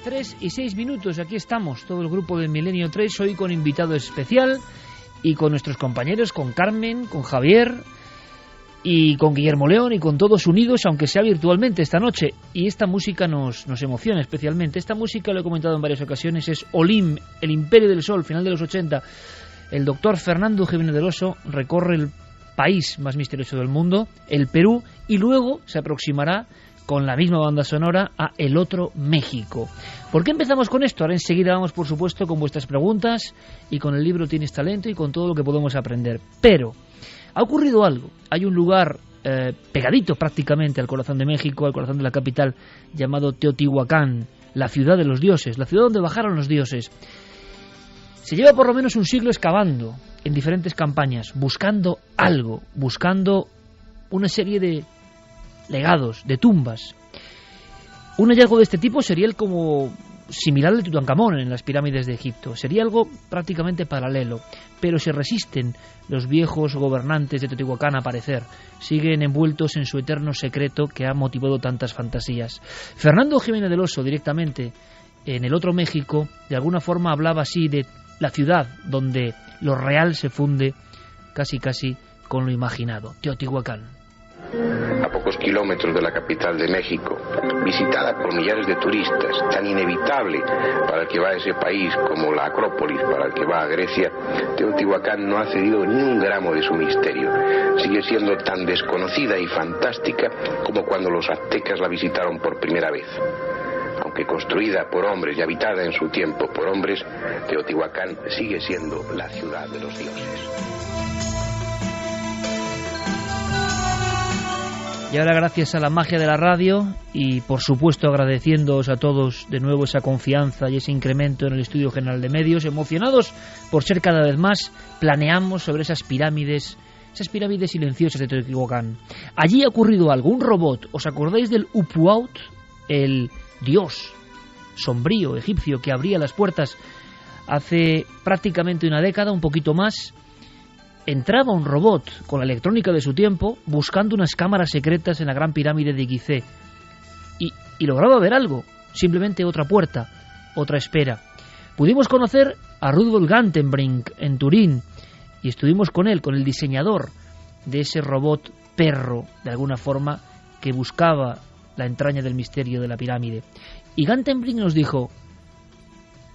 3:06, aquí estamos, todo el grupo del Milenio 3, hoy con invitado especial y con nuestros compañeros, con Carmen, con Javier y con Guillermo León y con todos unidos, aunque sea virtualmente esta noche. Y esta música nos emociona especialmente. Esta música, lo he comentado en varias ocasiones, es Olim, el Imperio del Sol, final de los 80. El doctor Fernando Jiménez del Oso recorre el país más misterioso del mundo, el Perú, y luego se aproximará con la misma banda sonora a el otro México. ¿Por qué empezamos con esto? Ahora enseguida vamos, por supuesto, con vuestras preguntas y con el libro Tienes Talento y con todo lo que podemos aprender. Pero ha ocurrido algo. Hay un lugar pegadito prácticamente al corazón de México, al corazón de la capital, llamado Teotihuacán, la ciudad de los dioses, la ciudad donde bajaron los dioses. Se lleva por lo menos un siglo excavando en diferentes campañas, buscando algo, buscando una serie de legados, de tumbas. Un hallazgo de este tipo sería el como similar al de Tutankamón en las pirámides de Egipto. Sería algo prácticamente paralelo, pero se resisten los viejos gobernantes de Teotihuacán a aparecer. Siguen envueltos en su eterno secreto que ha motivado tantas fantasías. Fernando Jiménez del Oso, directamente en el otro México, de alguna forma hablaba así de la ciudad donde lo real se funde casi con lo imaginado, Teotihuacán. A pocos kilómetros de la capital de México, visitada por millares de turistas, tan inevitable para el que va a ese país como la Acrópolis para el que va a Grecia, Teotihuacán no ha cedido ni un gramo de su misterio. Sigue siendo tan desconocida y fantástica como cuando los aztecas la visitaron por primera vez. Aunque construida por hombres y habitada en su tiempo por hombres, Teotihuacán sigue siendo la ciudad de los dioses. Y ahora, gracias a la magia de la radio y por supuesto agradeciéndoos a todos de nuevo esa confianza y ese incremento en el Estudio General de Medios, emocionados por ser cada vez más, planeamos sobre esas pirámides silenciosas de Teotihuacán. Allí ha ocurrido algo, un robot. ¿Os acordáis del Upuaut, el dios sombrío egipcio que abría las puertas hace prácticamente una década, un poquito más? Entraba un robot con la electrónica de su tiempo buscando unas cámaras secretas en la gran pirámide de Gizeh y lograba ver algo, simplemente otra puerta, otra espera. Pudimos conocer a Rudolf Gantenbrink en Turín y estuvimos con él, con el diseñador de ese robot perro, de alguna forma, que buscaba la entraña del misterio de la pirámide. Y Gantenbrink nos dijo: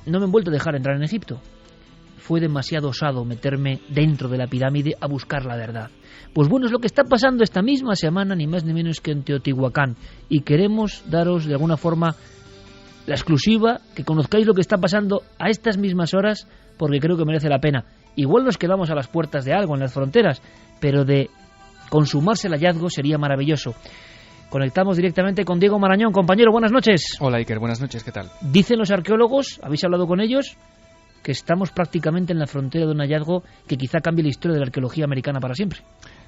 no me han vuelto a dejar entrar en Egipto. Fue demasiado osado meterme dentro de la pirámide a buscar la verdad. Pues bueno, es lo que está pasando esta misma semana, ni más ni menos que en Teotihuacán. Y queremos daros de alguna forma la exclusiva, que conozcáis lo que está pasando a estas mismas horas, porque creo que merece la pena. Igual nos quedamos a las puertas de algo en las fronteras, pero de consumarse el hallazgo sería maravilloso. Conectamos directamente con Diego Marañón. Compañero, buenas noches. Hola Iker, buenas noches, ¿qué tal? Dicen los arqueólogos, ¿habéis hablado con ellos?, que estamos prácticamente en la frontera de un hallazgo que quizá cambie la historia de la arqueología americana para siempre.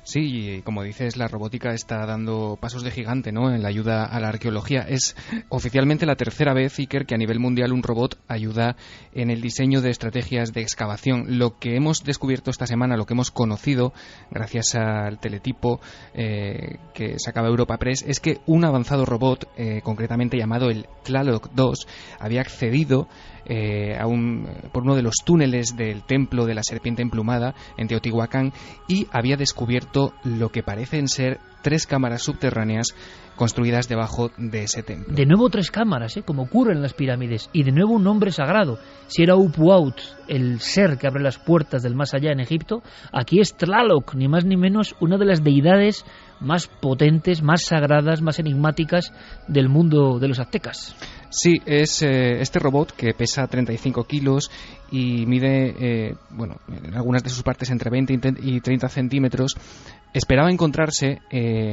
Sí, y como dices, la robótica está dando pasos de gigante, ¿no?, en la ayuda a la arqueología. Es oficialmente la tercera vez, Iker, que a nivel mundial un robot ayuda en el diseño de estrategias de excavación. Lo que hemos descubierto esta semana, lo que hemos conocido gracias al teletipo que sacaba Europa Press, es que un avanzado robot, concretamente llamado el Tlaloc 2, había accedido por uno de los túneles del templo de la serpiente emplumada en Teotihuacán y había descubierto lo que parecen ser 3 cámaras subterráneas construidas debajo de ese templo. De nuevo 3 cámaras, como ocurre en las pirámides, y de nuevo un nombre sagrado. Si era Upuaut, el ser que abre las puertas del más allá en Egipto, aquí es Tlaloc, ni más ni menos una de las deidades más potentes, más sagradas, más enigmáticas del mundo de los aztecas. Sí, es este robot que pesa 35 kilos y mide, en algunas de sus partes entre 20 y 30 centímetros. Esperaba encontrarse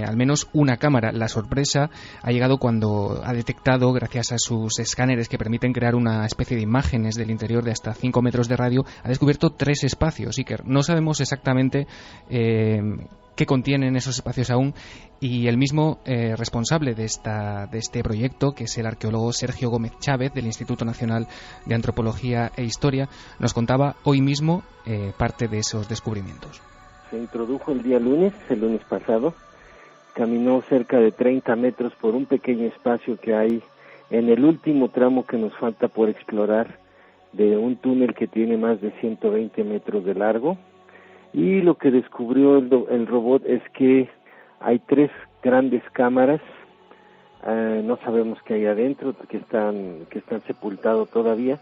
al menos una cámara. La sorpresa ha llegado cuando ha detectado, gracias a sus escáneres que permiten crear una especie de imágenes del interior de hasta 5 metros de radio, ha descubierto 3 espacios. Iker, no sabemos exactamente qué contienen esos espacios aún, y el mismo responsable de este proyecto, que es el arqueólogo Sergio Gómez Chávez del Instituto Nacional de Antropología e Historia, nos contaba hoy mismo parte de esos descubrimientos. Se introdujo el lunes pasado, caminó cerca de 30 metros por un pequeño espacio que hay en el último tramo que nos falta por explorar, de un túnel que tiene más de 120 metros de largo. Y lo que descubrió el robot es que hay 3 grandes cámaras, no sabemos qué hay adentro, que están sepultados todavía,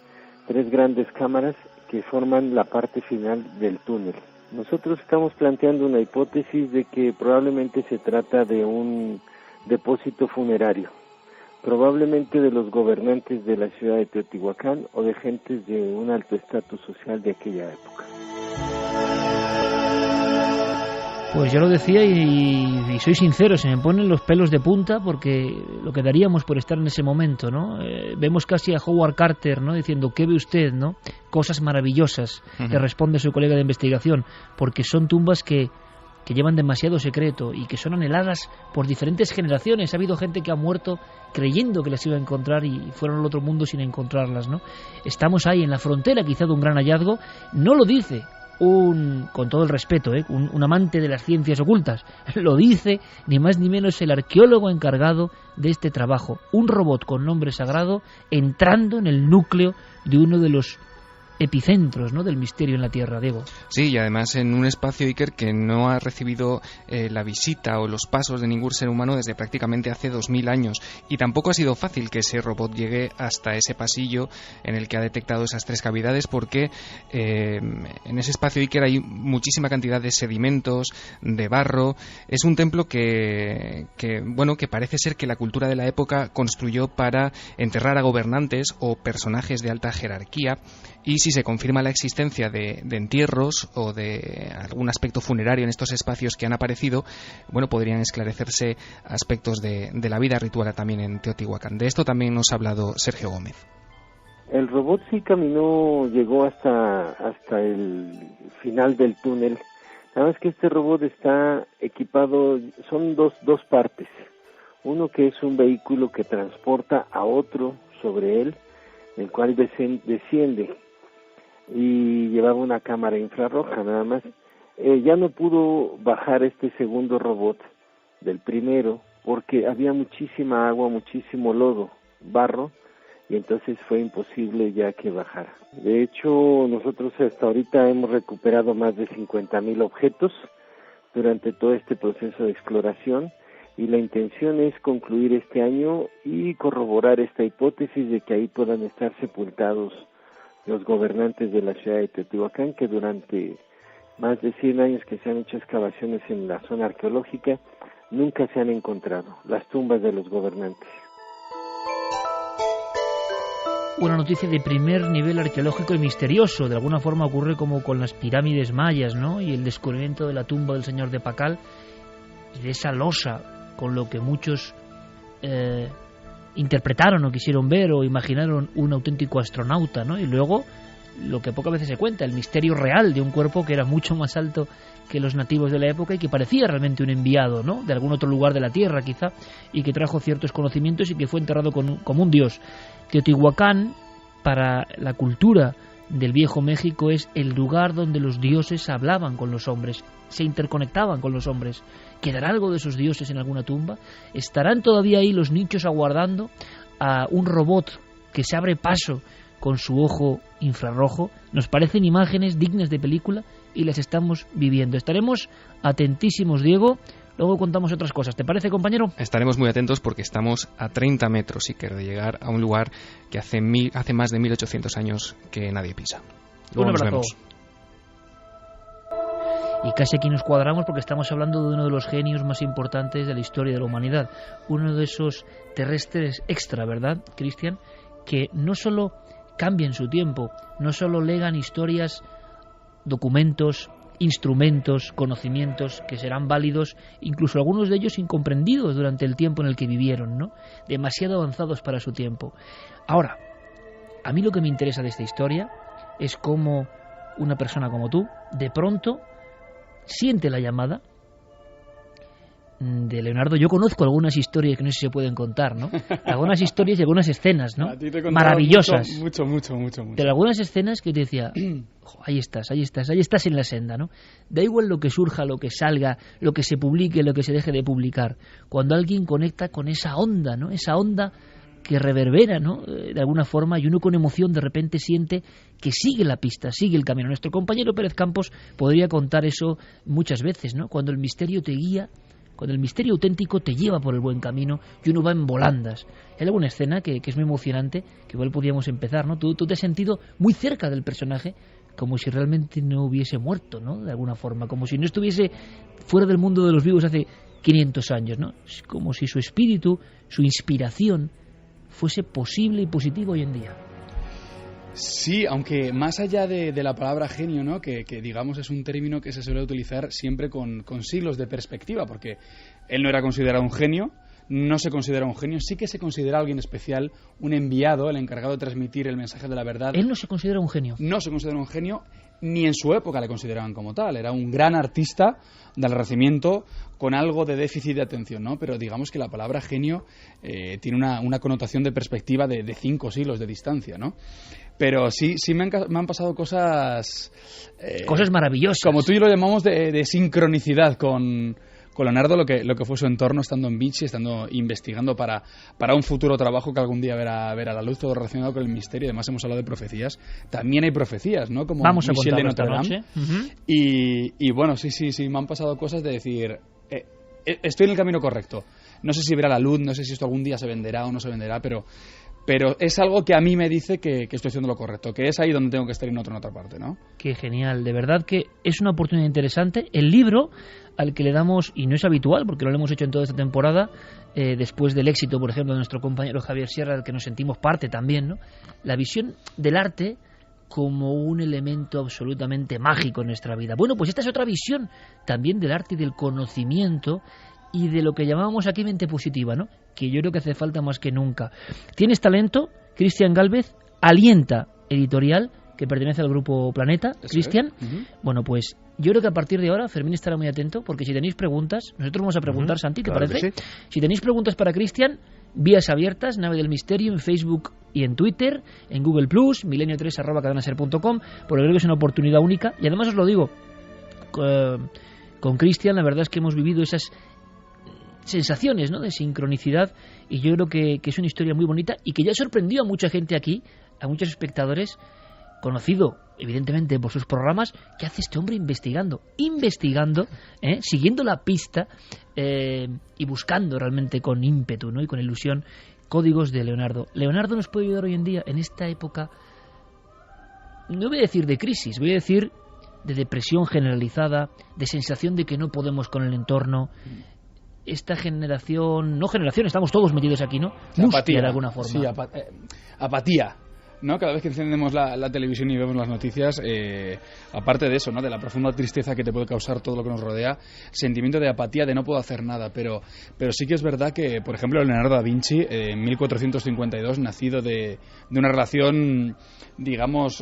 3 grandes cámaras que forman la parte final del túnel. Nosotros estamos planteando una hipótesis de que probablemente se trata de un depósito funerario, probablemente de los gobernantes de la ciudad de Teotihuacán o de gentes de un alto estatus social de aquella época. Pues yo lo decía y soy sincero, se me ponen los pelos de punta porque lo que daríamos por estar en ese momento, ¿no? Vemos casi a Howard Carter, ¿no? Diciendo, ¿qué ve usted, no? Cosas maravillosas, le responde su colega de investigación, porque son tumbas que llevan demasiado secreto y que son anheladas por diferentes generaciones. Ha habido gente que ha muerto creyendo que las iba a encontrar y fueron al otro mundo sin encontrarlas, ¿no? Estamos ahí en la frontera quizá de un gran hallazgo. No lo dice con todo el respeto, un amante de las ciencias ocultas, lo dice ni más ni menos el arqueólogo encargado de este trabajo, un robot con nombre sagrado entrando en el núcleo de uno de los epicentros, ¿no?, del misterio en la Tierra, Diego. Sí, y además en un espacio, Iker, que no ha recibido la visita o los pasos de ningún ser humano desde prácticamente hace 2000 años. Y tampoco ha sido fácil que ese robot llegue hasta ese pasillo en el que ha detectado esas 3 cavidades, porque en ese espacio, Iker, hay muchísima cantidad de sedimentos, de barro. Es un templo que parece ser que la cultura de la época construyó para enterrar a gobernantes o personajes de alta jerarquía. Y si se confirma la existencia de entierros o de algún aspecto funerario en estos espacios que han aparecido, bueno, podrían esclarecerse aspectos de la vida ritual también en Teotihuacán. De esto también nos ha hablado Sergio Gómez. El robot sí caminó, llegó hasta el final del túnel. Nada más que este robot está equipado, son dos partes. Uno que es un vehículo que transporta a otro sobre él, el cual desciende, y llevaba una cámara infrarroja nada más. Ya no pudo bajar este segundo robot del primero porque había muchísima agua, muchísimo lodo, barro, y entonces fue imposible ya que bajara. De hecho, nosotros hasta ahorita hemos recuperado más de 50,000 objetos durante todo este proceso de exploración, y la intención es concluir este año y corroborar esta hipótesis de que ahí puedan estar sepultados los gobernantes de la ciudad de Teotihuacán, que durante más de 100 años que se han hecho excavaciones en la zona arqueológica, nunca se han encontrado las tumbas de los gobernantes. Una noticia de primer nivel arqueológico y misterioso. De alguna forma ocurre como con las pirámides mayas, ¿no? Y el descubrimiento de la tumba del señor de Pacal y de esa losa con lo que muchos interpretaron o quisieron ver o imaginaron un auténtico astronauta, ¿no? Y luego lo que pocas veces se cuenta, el misterio real de un cuerpo que era mucho más alto que los nativos de la época y que parecía realmente un enviado, ¿no?, de algún otro lugar de la Tierra quizá, y que trajo ciertos conocimientos y que fue enterrado como un dios. Teotihuacán, para la cultura del Viejo México, es el lugar donde los dioses hablaban con los hombres, se interconectaban con los hombres. ¿Quedará algo de esos dioses en alguna tumba? ¿Estarán todavía ahí los nichos aguardando a un robot que se abre paso con su ojo infrarrojo? Nos parecen imágenes dignas de película y las estamos viviendo. Estaremos atentísimos, Diego. Luego contamos otras cosas. ¿Te parece, compañero? Estaremos muy atentos porque estamos a 30 metros, Iker, de llegar a un lugar que hace más de 1800 años que nadie pisa. Luego un abrazo. Nos vemos. Y casi aquí nos cuadramos porque estamos hablando de uno de los genios más importantes de la historia de la humanidad. Uno de esos terrestres extra, ¿verdad, Cristian? Que no solo cambian su tiempo, no solo legan historias, documentos, instrumentos, conocimientos que serán válidos, incluso algunos de ellos incomprendidos durante el tiempo en el que vivieron, ¿no? Demasiado avanzados para su tiempo. Ahora, a mí lo que me interesa de esta historia es cómo una persona como tú, de pronto, siente la llamada de Leonardo. Yo conozco algunas historias que no sé si se pueden contar, ¿no? Algunas historias y algunas escenas, ¿no? Maravillosas. Mucho. De algunas escenas que te decía, ahí estás en la senda, ¿no? Da igual lo que surja, lo que salga, lo que se publique, lo que se deje de publicar. Cuando alguien conecta con esa onda, ¿no? Esa onda que reverbera, ¿no? De alguna forma, y uno con emoción de repente siente que sigue la pista, sigue el camino. Nuestro compañero Pérez Campos podría contar eso muchas veces, ¿no? Cuando el misterio te guía, cuando el misterio auténtico te lleva por el buen camino y uno va en volandas. Hay alguna escena que es muy emocionante, que igual podríamos empezar, ¿no? Tú te has sentido muy cerca del personaje, como si realmente no hubiese muerto, ¿no? De alguna forma, como si no estuviese fuera del mundo de los vivos hace 500 años, ¿no? Como si su espíritu, su inspiración, fuese posible y positivo hoy en día. Sí, aunque más allá de la palabra genio, ¿no? Que digamos es un término que se suele utilizar siempre con siglos de perspectiva, porque él no era considerado un genio, no se considera un genio, sí que se considera alguien especial, un enviado, el encargado de transmitir el mensaje de la verdad. Él no se considera un genio. No se considera un genio, ni en su época le consideraban como tal. Era un gran artista del Renacimiento con algo de déficit de atención, ¿no? Pero digamos que la palabra genio tiene una connotación de perspectiva de 5 siglos de distancia, ¿no? Pero sí me han pasado cosas... cosas maravillosas. Como tú y yo lo llamamos de sincronicidad con Leonardo, lo que fue su entorno estando en Vinci, estando investigando para un futuro trabajo que algún día verá la luz, todo relacionado con el misterio. Además hemos hablado de profecías. También hay profecías, ¿no? Como vamos a Michel de Notre Dame. Y bueno, sí, me han pasado cosas de decir, estoy en el camino correcto. No sé si verá la luz, no sé si esto algún día se venderá o no se venderá, pero es algo que a mí me dice que estoy haciendo lo correcto, que es ahí donde tengo que estar y no en otra parte, ¿no? Qué genial, de verdad que es una oportunidad interesante. El libro al que le damos, y no es habitual porque no lo hemos hecho en toda esta temporada, después del éxito, por ejemplo, de nuestro compañero Javier Sierra, del que nos sentimos parte también, ¿no? La visión del arte como un elemento absolutamente mágico en nuestra vida. Bueno, pues esta es otra visión también del arte y del conocimiento y de lo que llamábamos aquí mente positiva, ¿no? Que yo creo que hace falta más que nunca. ¿Tienes talento? Cristian Gálvez, Alienta Editorial, que pertenece al grupo Planeta. Cristian, bueno, pues yo creo que a partir de ahora Fermín estará muy atento, porque si tenéis preguntas, nosotros vamos a preguntar, Santi, ¿te claro parece? Sí. Si tenéis preguntas para Cristian, vías abiertas, Nave del Misterio, en Facebook y en Twitter, en Google+, milenio3@cadanaser.com, porque creo que es una oportunidad única. Y además os lo digo, con Cristian la verdad es que hemos vivido esas sensaciones, ¿no?, de sincronicidad, y yo creo que es una historia muy bonita y que ya sorprendió a mucha gente aquí, a muchos espectadores, conocido evidentemente por sus programas. ¿Qué hace este hombre investigando, siguiendo la pista y buscando realmente con ímpetu, ¿no?, y con ilusión códigos de Leonardo? Leonardo nos puede ayudar hoy en día en esta época, no voy a decir de crisis, voy a decir de depresión generalizada, de sensación de que no podemos con el entorno. Esta generación, estamos todos metidos aquí, ¿no? Apatía, de alguna forma. Sí, apatía, ¿no? Cada vez que encendemos la televisión y vemos las noticias, aparte de eso, ¿no?, de la profunda tristeza que te puede causar todo lo que nos rodea, sentimiento de apatía, de no puedo hacer nada, pero sí que es verdad que, por ejemplo, Leonardo da Vinci, en 1452, nacido de una relación, digamos,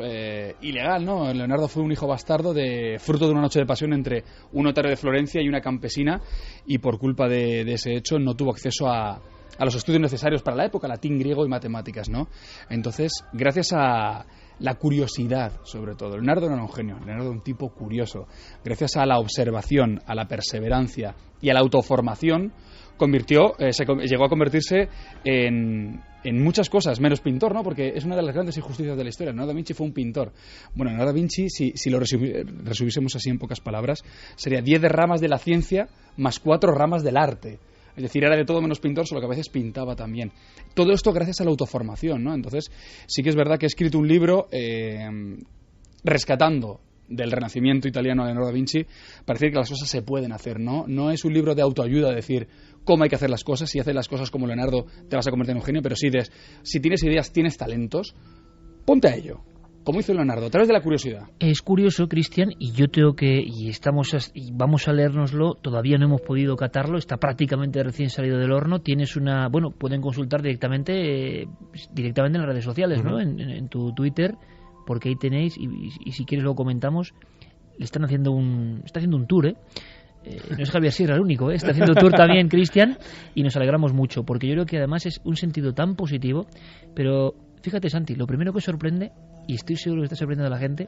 ilegal, ¿no? Leonardo fue un hijo bastardo fruto de una noche de pasión entre un notario de Florencia y una campesina, y por culpa de ese hecho no tuvo acceso a los estudios necesarios para la época, latín, griego y matemáticas, ¿no? Entonces, gracias a la curiosidad, sobre todo, Leonardo no era un genio, Leonardo era un tipo curioso. Gracias a la observación, a la perseverancia y a la autoformación, llegó a convertirse en muchas cosas, menos pintor, ¿no? Porque es una de las grandes injusticias de la historia. Leonardo da Vinci fue un pintor. Bueno, Leonardo da Vinci, si lo resumiésemos así en pocas palabras, sería 10 ramas de la ciencia más 4 ramas del arte. Es decir, era de todo menos pintor, solo que a veces pintaba también. Todo esto gracias a la autoformación, ¿no? Entonces, sí que es verdad que he escrito un libro rescatando del Renacimiento italiano a Leonardo da Vinci, para decir que las cosas se pueden hacer, ¿no? No es un libro de autoayuda, decir cómo hay que hacer las cosas. Si haces las cosas como Leonardo te vas a convertir en un genio, pero si tienes ideas, tienes talentos, ponte a ello. Como hizo Leonardo, a través de la curiosidad. Es curioso, Cristian, y yo tengo que, y vamos a leérnoslo, todavía no hemos podido catarlo, está prácticamente recién salido del horno. Tienes pueden consultar directamente en las redes sociales, ¿no? En tu Twitter, porque ahí tenéis, y si quieres lo comentamos, está haciendo un tour, no es Javier Sierra el único, está haciendo tour también Cristian, y nos alegramos mucho, porque yo creo que además es un sentido tan positivo. Pero fíjate, Santi, lo primero que sorprende, y estoy seguro que está sorprendiendo a la gente,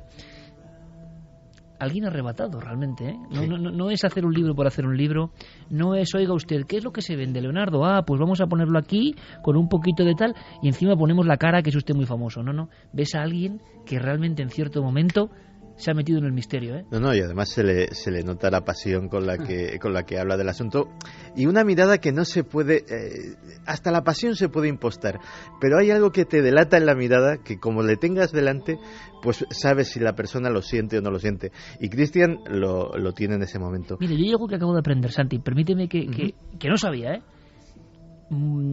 alguien arrebatado realmente, ¿eh? No es hacer un libro por hacer un libro, no es, oiga usted, ¿qué es lo que se vende, Leonardo? Pues vamos a ponerlo aquí con un poquito de tal y encima ponemos la cara que es usted muy famoso. No, ves a alguien que realmente en cierto momento se ha metido en el misterio, ¿eh? No, y además se le nota la pasión con la que habla del asunto y una mirada que no se puede, hasta la pasión se puede impostar, pero hay algo que te delata en la mirada que como le tengas delante, pues sabes si la persona lo siente o no lo siente. Y Cristian lo tiene en ese momento. Mire, yo hay algo que acabo de aprender, Santi, permíteme que no sabía, ¿eh?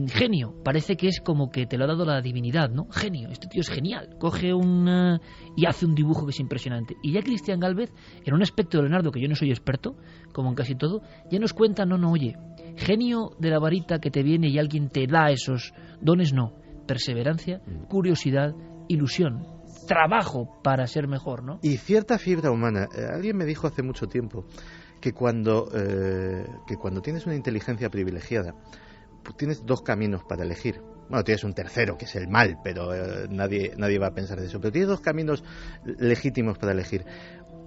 Genio, parece que es como que te lo ha dado la divinidad, ¿no? Genio, este tío es genial, coge y hace un dibujo que es impresionante. Y ya Cristian Gálvez, en un aspecto de Leonardo que yo no soy experto, como en casi todo, ya nos cuenta, oye, genio de la varita que te viene y alguien te da esos dones, no, perseverancia, curiosidad, ilusión, trabajo para ser mejor, ¿no? Y cierta fibra humana. Alguien me dijo hace mucho tiempo que cuando tienes una inteligencia privilegiada, tienes dos caminos para elegir. Bueno, tienes un tercero, que es el mal, pero nadie va a pensar de eso. Pero tienes dos caminos legítimos para elegir.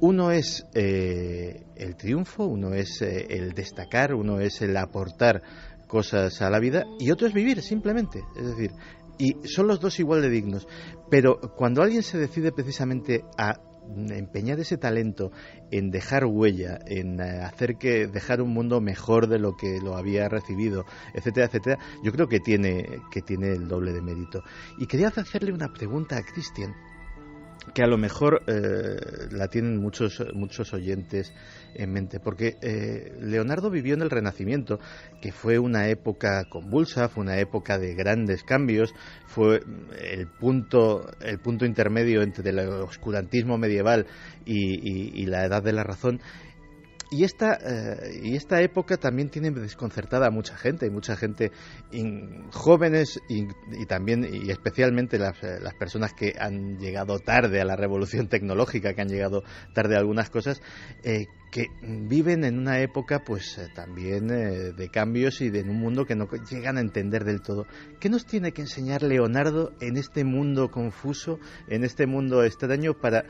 Uno es el triunfo, uno es el destacar, uno es el aportar cosas a la vida, y otro es vivir, simplemente. Es decir, y son los dos igual de dignos. Pero cuando alguien se decide precisamente a empeñar ese talento en dejar huella, en dejar un mundo mejor de lo que lo había recibido, etcétera, etcétera, yo creo que tiene el doble de mérito. Y quería hacerle una pregunta a Cristian, que a lo mejor la tienen muchos oyentes en mente, porque Leonardo vivió en el Renacimiento, que fue una época convulsa, fue una época de grandes cambios, fue el punto intermedio entre el oscurantismo medieval y la Edad de la Razón. Y esta época también tiene desconcertada a mucha gente, jóvenes y también y especialmente las personas que han llegado tarde a la revolución tecnológica, que han llegado tarde a algunas cosas, que viven en una época pues también de cambios y de un mundo que no llegan a entender del todo. ¿Qué nos tiene que enseñar Leonardo en este mundo confuso, en este mundo extraño para...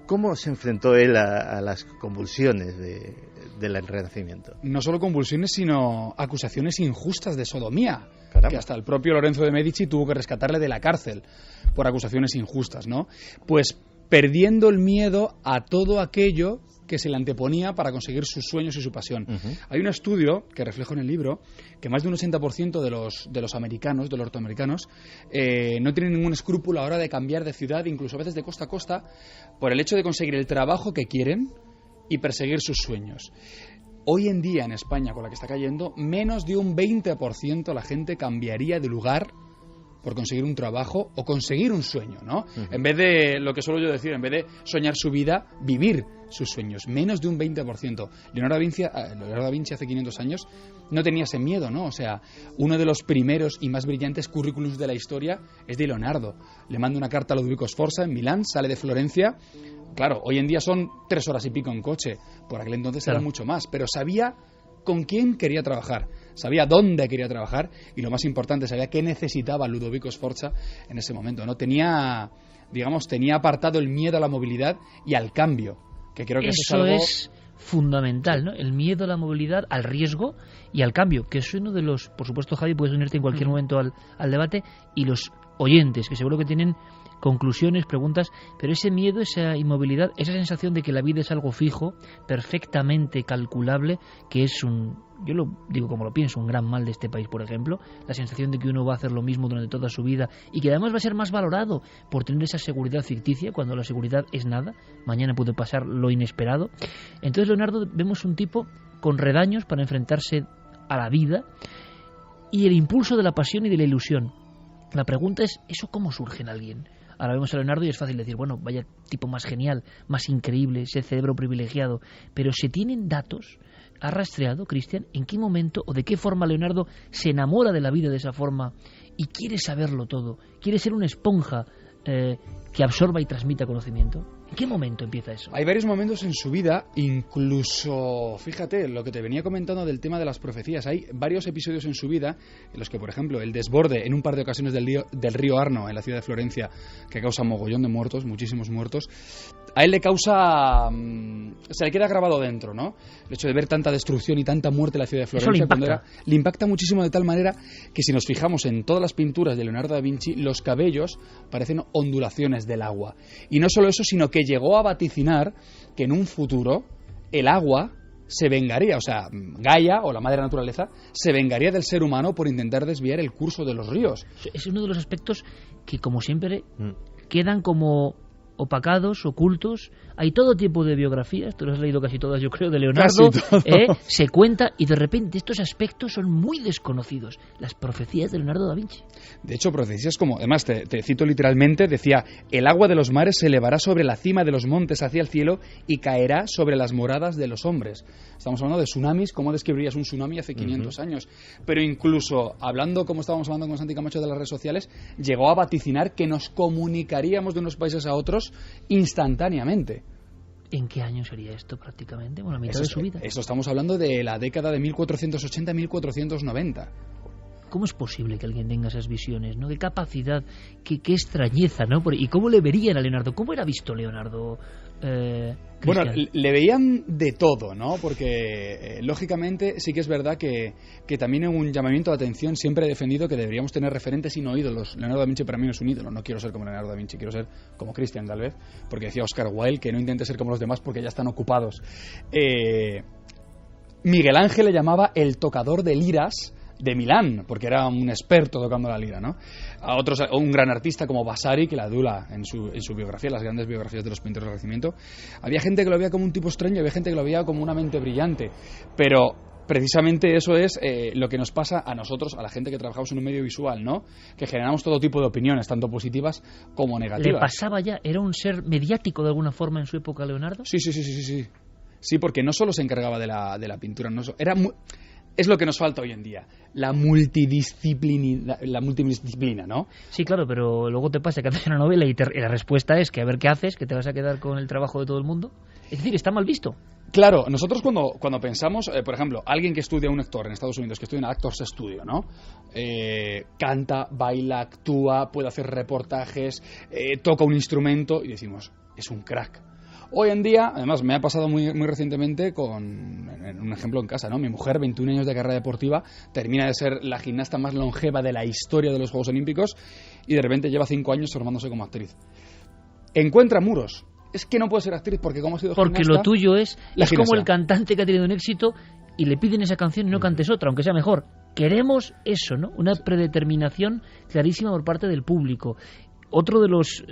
¿Cómo se enfrentó él a las convulsiones del Renacimiento? No solo convulsiones, sino acusaciones injustas de sodomía. Caramba. Que hasta el propio Lorenzo de Medici tuvo que rescatarle de la cárcel por acusaciones injustas, ¿no? Pues perdiendo el miedo a todo aquello que se le anteponía para conseguir sus sueños y su pasión. Uh-huh. Hay un estudio que reflejo en el libro que más de un 80% de los americanos, de los norteamericanos, no tienen ningún escrúpulo a la hora de cambiar de ciudad, incluso a veces de costa a costa, por el hecho de conseguir el trabajo que quieren y perseguir sus sueños. Hoy en día en España, con la que está cayendo, menos de un 20% la gente cambiaría de lugar por conseguir un trabajo o conseguir un sueño, ¿no? Uh-huh. En vez de, lo que suelo yo decir, en vez de soñar su vida, vivir sus sueños. Menos de un 20%. Leonardo da Vinci hace 500 años no tenía ese miedo, ¿no? O sea, uno de los primeros y más brillantes currículums de la historia es de Leonardo. Le manda una carta a Ludovico Sforza en Milán, sale de Florencia. Claro, hoy en día son 3 horas y pico en coche. Por aquel entonces era mucho más. Pero sabía con quién quería trabajar, sabía dónde quería trabajar y lo más importante, sabía qué necesitaba Ludovico Sforza en ese momento, ¿no? Tenía apartado el miedo a la movilidad y al cambio, que creo que eso es algo... es fundamental, ¿no? El miedo a la movilidad, al riesgo y al cambio, que es uno de los... Por supuesto, Javi, puedes unirte en cualquier momento al debate, y los oyentes, que seguro que tienen conclusiones, preguntas, pero ese miedo, esa inmovilidad, esa sensación de que la vida es algo fijo, perfectamente calculable, que es yo lo digo como lo pienso, un gran mal de este país, por ejemplo, la sensación de que uno va a hacer lo mismo durante toda su vida y que además va a ser más valorado por tener esa seguridad ficticia, cuando la seguridad es nada, mañana puede pasar lo inesperado. Entonces, Leonardo, vemos un tipo con redaños para enfrentarse a la vida y el impulso de la pasión y de la ilusión. La pregunta es, ¿eso cómo surge en alguien? Ahora vemos a Leonardo y es fácil decir, bueno, vaya tipo más genial, más increíble, ese cerebro privilegiado. Pero ¿se tienen datos? ¿Ha rastreado, Cristian, en qué momento o de qué forma Leonardo se enamora de la vida de esa forma y quiere saberlo todo? ¿Quiere ser una esponja que absorba y transmita conocimiento? ¿En qué momento empieza eso? Hay varios momentos en su vida, incluso, fíjate, lo que te venía comentando del tema de las profecías. Hay varios episodios en su vida en los que, por ejemplo, el desborde en un par de ocasiones del río Arno, en la ciudad de Florencia, que causa mogollón de muertos, muchísimos muertos, a él le causa... se le queda grabado dentro, ¿no? El hecho de ver tanta destrucción y tanta muerte en la ciudad de Florencia le impacta muchísimo, de tal manera que si nos fijamos en todas las pinturas de Leonardo da Vinci, los cabellos parecen ondulaciones del agua. Y no solo eso, sino que llegó a vaticinar que en un futuro el agua se vengaría, o sea, Gaia, o la madre naturaleza, se vengaría del ser humano por intentar desviar el curso de los ríos. Es uno de los aspectos que, como siempre, quedan como opacados, ocultos. Hay todo tipo de biografías, tú lo has leído casi todas, yo creo, de Leonardo, se cuenta, y de repente estos aspectos son muy desconocidos. Las profecías de Leonardo da Vinci. De hecho, profecías como, además te cito literalmente, decía: el agua de los mares se elevará sobre la cima de los montes hacia el cielo y caerá sobre las moradas de los hombres. Estamos hablando de tsunamis. ¿Cómo describirías un tsunami hace 500 años? Pero incluso, hablando, como estábamos hablando con Santi Camacho de las redes sociales, llegó a vaticinar que nos comunicaríamos de unos países a otros instantáneamente. ¿En qué año sería esto prácticamente? Bueno, a mitad de su vida. Eso estamos hablando de la década de 1480-1490. ¿Cómo es posible que alguien tenga esas visiones, ¿no? Qué capacidad, qué extrañeza, ¿no? ¿Y cómo le verían a Leonardo? ¿Cómo era visto Leonardo? Bueno, le veían de todo, ¿no? Porque, lógicamente, sí que es verdad que también en un llamamiento de atención siempre he defendido que deberíamos tener referentes y no ídolos. Leonardo da Vinci para mí no es un ídolo. No quiero ser como Leonardo da Vinci, quiero ser como Christian Galvez, porque decía Oscar Wilde que no intente ser como los demás porque ya están ocupados. Miguel Ángel le llamaba el tocador de liras de Milán, porque era un experto tocando la lira, ¿no? A otros, un gran artista como Vasari, que la adula en su biografía, las grandes biografías de los pintores del Renacimiento. Había gente que lo veía como un tipo extraño, había gente que lo veía como una mente brillante, pero precisamente eso es lo que nos pasa a nosotros, a la gente que trabajamos en un medio visual, ¿no? Que generamos todo tipo de opiniones, tanto positivas como negativas. ¿Le pasaba ya? ¿Era un ser mediático de alguna forma en su época, Leonardo? Sí. Sí, porque no solo se encargaba de la pintura, es lo que nos falta hoy en día, la multidisciplina, ¿no? Sí, claro, pero luego te pasa que haces una novela y la respuesta es que a ver qué haces, que te vas a quedar con el trabajo de todo el mundo. Es decir, está mal visto. Claro, nosotros cuando pensamos, por ejemplo, alguien que estudia un actor en Estados Unidos, que estudia en Actors Studio, ¿no? Canta, baila, actúa, puede hacer reportajes, toca un instrumento y decimos, es un crack. Hoy en día, además, me ha pasado muy recientemente en un ejemplo en casa, ¿no? Mi mujer, 21 años de carrera deportiva, termina de ser la gimnasta más longeva de la historia de los Juegos Olímpicos y de repente lleva 5 años formándose como actriz. Encuentra muros. Es que no puede ser actriz porque como ha sido porque gimnasta... Porque lo tuyo es como el cantante que ha tenido un éxito y le piden esa canción y no cantes otra, aunque sea mejor. Queremos eso, ¿no? Una predeterminación clarísima por parte del público. Otro de los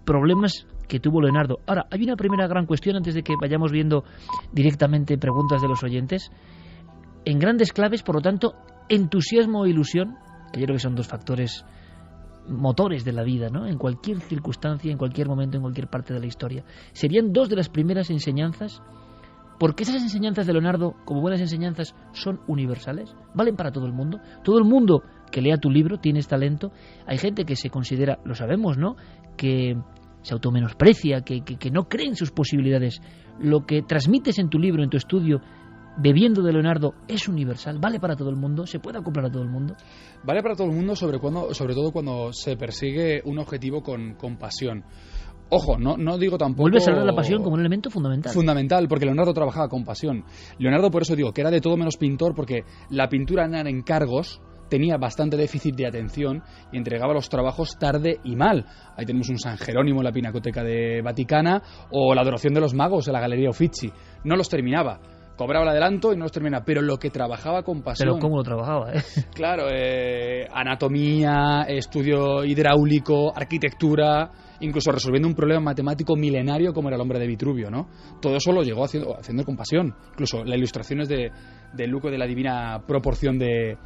problemas que tuvo Leonardo. Ahora, hay una primera gran cuestión antes de que vayamos viendo directamente preguntas de los oyentes. En grandes claves, por lo tanto, entusiasmo o ilusión, que yo creo que son dos factores motores de la vida, ¿no? En cualquier circunstancia, en cualquier momento, en cualquier parte de la historia. Serían dos de las primeras enseñanzas, porque esas enseñanzas de Leonardo, como buenas enseñanzas, son universales, valen para todo el mundo. Todo el mundo que lea tu libro tienes talento. Hay gente que se considera, lo sabemos, ¿no?, que se automenosprecia, que no cree en sus posibilidades. Lo que transmites en tu libro, en tu estudio, bebiendo de Leonardo, es universal, vale para todo el mundo, se puede acoplar a todo el mundo. Vale para todo el mundo, sobre todo cuando se persigue un objetivo con pasión. Ojo, no digo tampoco... Vuelves a hablar de la pasión como un elemento fundamental. Fundamental, porque Leonardo trabajaba con pasión. Leonardo, por eso digo, que era de todo menos pintor, porque la pintura en encargos tenía bastante déficit de atención y entregaba los trabajos tarde y mal. Ahí tenemos un San Jerónimo en la Pinacoteca de Vaticana o la Adoración de los Magos en la Galería Uffizi. No los terminaba. Cobraba el adelanto y no los terminaba, pero lo que trabajaba con pasión... Pero ¿cómo lo trabajaba? Claro, anatomía, estudio hidráulico, arquitectura, incluso resolviendo un problema matemático milenario como era el hombre de Vitruvio, ¿no? Todo eso lo llegó haciendo con pasión. Incluso las ilustraciones de Luco de la Divina Proporción de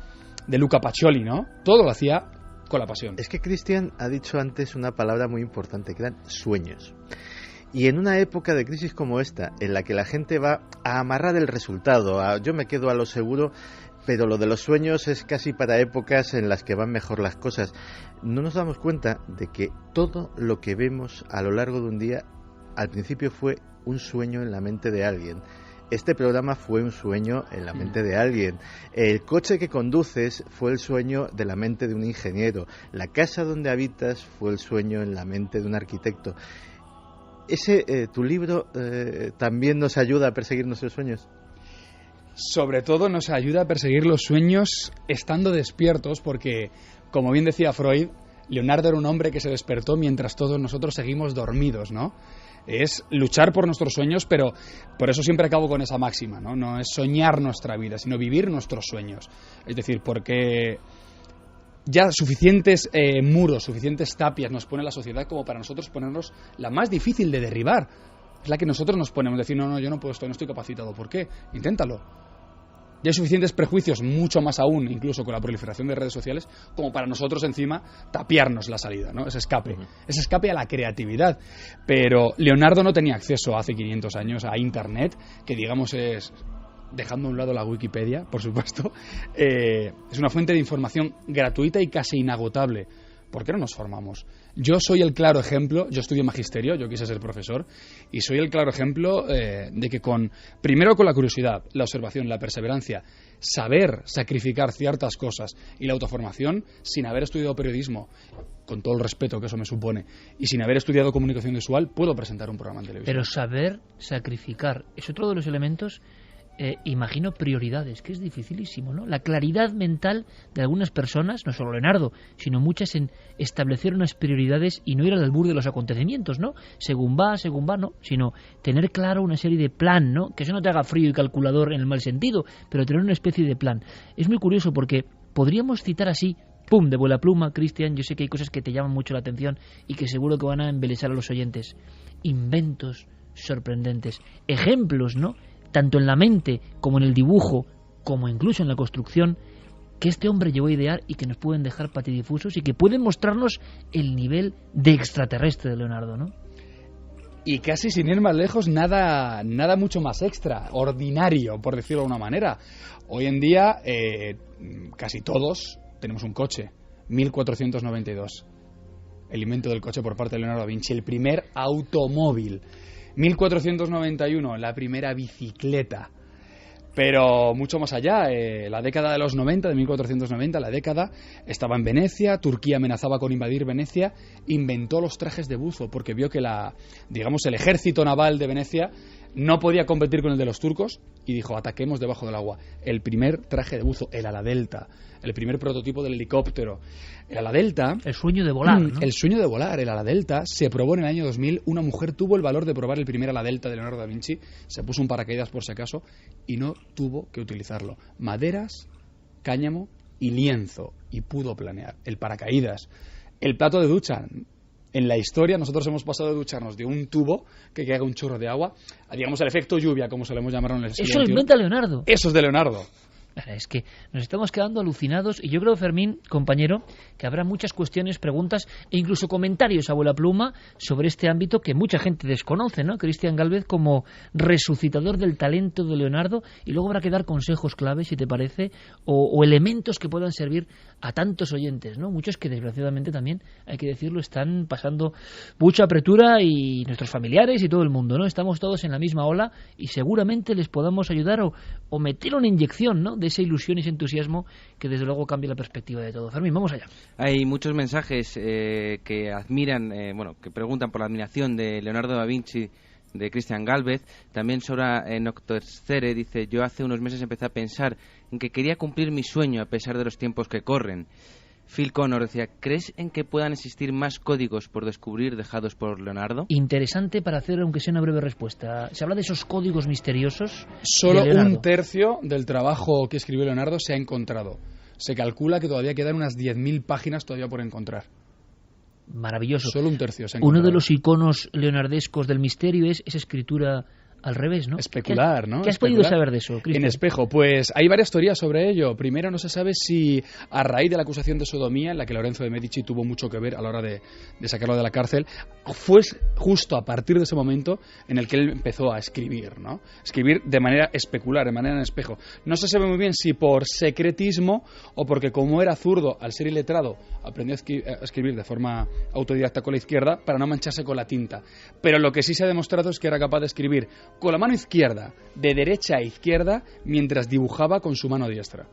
Luca Pacioli, ¿no? Todo lo hacía con la pasión. Es que Christian ha dicho antes una palabra muy importante, que eran sueños. Y en una época de crisis como esta, en la que la gente va a amarrar el resultado, yo me quedo a lo seguro, pero lo de los sueños es casi para épocas en las que van mejor las cosas. No nos damos cuenta de que todo lo que vemos a lo largo de un día, al principio fue un sueño en la mente de alguien. Este programa fue un sueño en la mente de alguien. El coche que conduces fue el sueño de la mente de un ingeniero. La casa donde habitas fue el sueño en la mente de un arquitecto. ¿Tu libro también nos ayuda a perseguir nuestros sueños? Sobre todo nos ayuda a perseguir los sueños estando despiertos, porque, como bien decía Freud, Leonardo era un hombre que se despertó mientras todos nosotros seguimos dormidos, ¿no? Es luchar por nuestros sueños, pero por eso siempre acabo con esa máxima, ¿no? No es soñar nuestra vida, sino vivir nuestros sueños. Es decir, porque ya suficientes muros, suficientes tapias nos pone la sociedad como para nosotros ponernos la más difícil de derribar. Es la que nosotros nos ponemos, decir, no, yo no puedo, no estoy capacitado. ¿Por qué? Inténtalo. Ya hay suficientes prejuicios, mucho más aún, incluso con la proliferación de redes sociales, como para nosotros encima tapiarnos la salida, ¿no? Ese escape a la creatividad. Pero Leonardo no tenía acceso hace 500 años a Internet, que digamos es, dejando a un lado la Wikipedia, por supuesto, es una fuente de información gratuita y casi inagotable. ¿Por qué no nos formamos? Yo soy el claro ejemplo, yo estudio magisterio, yo quise ser profesor, y soy el claro ejemplo de que primero con la curiosidad, la observación, la perseverancia, saber sacrificar ciertas cosas y la autoformación, sin haber estudiado periodismo, con todo el respeto que eso me supone, y sin haber estudiado comunicación visual, puedo presentar un programa en televisión. Pero saber sacrificar es otro de los elementos. Imagino prioridades, que es dificilísimo, ¿no? La claridad mental de algunas personas, no solo Leonardo, sino muchas, en establecer unas prioridades y no ir al albur de los acontecimientos, ¿no? Según va, no, sino tener claro una serie de plan, ¿no? Que eso no te haga frío y calculador en el mal sentido, pero tener una especie de plan. Es muy curioso porque podríamos citar así, pum, de vuela pluma, Cristian, yo sé que hay cosas que te llaman mucho la atención y que seguro que van a embelesar a los oyentes. Inventos sorprendentes, ejemplos, ¿no? Tanto en la mente como en el dibujo, como incluso en la construcción, que este hombre llegó a idear y que nos pueden dejar patidifusos y que pueden mostrarnos el nivel de extraterrestre de Leonardo, ¿no? Y casi sin ir más lejos, nada mucho más extraordinario, por decirlo de una manera. Hoy en día, casi todos tenemos un coche, 1492. El invento del coche por parte de Leonardo da Vinci, el primer automóvil. 1491, la primera bicicleta. Pero mucho más allá, la década de los 90, de 1490, la década, estaba en Venecia, Turquía amenazaba con invadir Venecia, inventó los trajes de buzo, porque vio que el ejército naval de Venecia no podía competir con el de los turcos, y dijo, ataquemos debajo del agua. El primer traje de buzo, el ala delta, el primer prototipo del helicóptero. El ala delta... El sueño de volar, ¿no? El sueño de volar, el ala delta, se probó en el año 2000, una mujer tuvo el valor de probar el primer ala delta de Leonardo da Vinci, se puso un paracaídas por si acaso, y no tuvo que utilizarlo. Maderas, cáñamo y lienzo, y pudo planear. El paracaídas, el plato de ducha. En la historia nosotros hemos pasado de ducharnos de un tubo que haga un chorro de agua a, digamos, el efecto lluvia, como solemos llamarlo en el siglo XXI. Eso lo inventa Leonardo. Eso es de Leonardo. Es que nos estamos quedando alucinados y yo creo, Fermín, compañero, que habrá muchas cuestiones, preguntas e incluso comentarios a vuela pluma sobre este ámbito que mucha gente desconoce, ¿no? Cristian Gálvez como resucitador del talento de Leonardo, y luego habrá que dar consejos claves, si te parece, o elementos que puedan servir a tantos oyentes, ¿no? Muchos que desgraciadamente también, hay que decirlo, están pasando mucha apretura, y nuestros familiares y todo el mundo, ¿no? Estamos todos en la misma ola y seguramente les podamos ayudar o meter una inyección, ¿no?, de esa ilusión y ese entusiasmo que desde luego cambia la perspectiva de todo. Fermín, vamos allá. Hay muchos mensajes que admiran, que preguntan por la admiración de Leonardo da Vinci, de Cristian Gálvez. También sobra Noctescere, dice, yo hace unos meses empecé a pensar en que quería cumplir mi sueño a pesar de los tiempos que corren. Phil Connor decía, ¿crees en que puedan existir más códigos por descubrir dejados por Leonardo? Interesante para hacer, aunque sea una breve respuesta. Se habla de esos códigos misteriosos. Solo un tercio del trabajo que escribió Leonardo se ha encontrado. Se calcula que todavía quedan unas 10.000 páginas todavía por encontrar. Maravilloso. Solo un tercio se ha encontrado. Uno de los iconos leonardescos del misterio es esa escritura al revés, ¿no? Especular, ¿no? ¿Qué has podido saber de eso, Cristian? En Espejo, pues hay varias teorías sobre ello. Primero, no se sabe si a raíz de la acusación de sodomía, en la que Lorenzo de Medici tuvo mucho que ver a la hora de sacarlo de la cárcel, fue justo a partir de ese momento en el que él empezó a escribir, ¿no? Escribir de manera especular, de manera en espejo. No se sabe muy bien si por secretismo o porque, como era zurdo, al ser iletrado, aprendió a escribir de forma autodidacta con la izquierda para no mancharse con la tinta. Pero lo que sí se ha demostrado es que era capaz de escribir con la mano izquierda, de derecha a izquierda, mientras dibujaba con su mano diestra.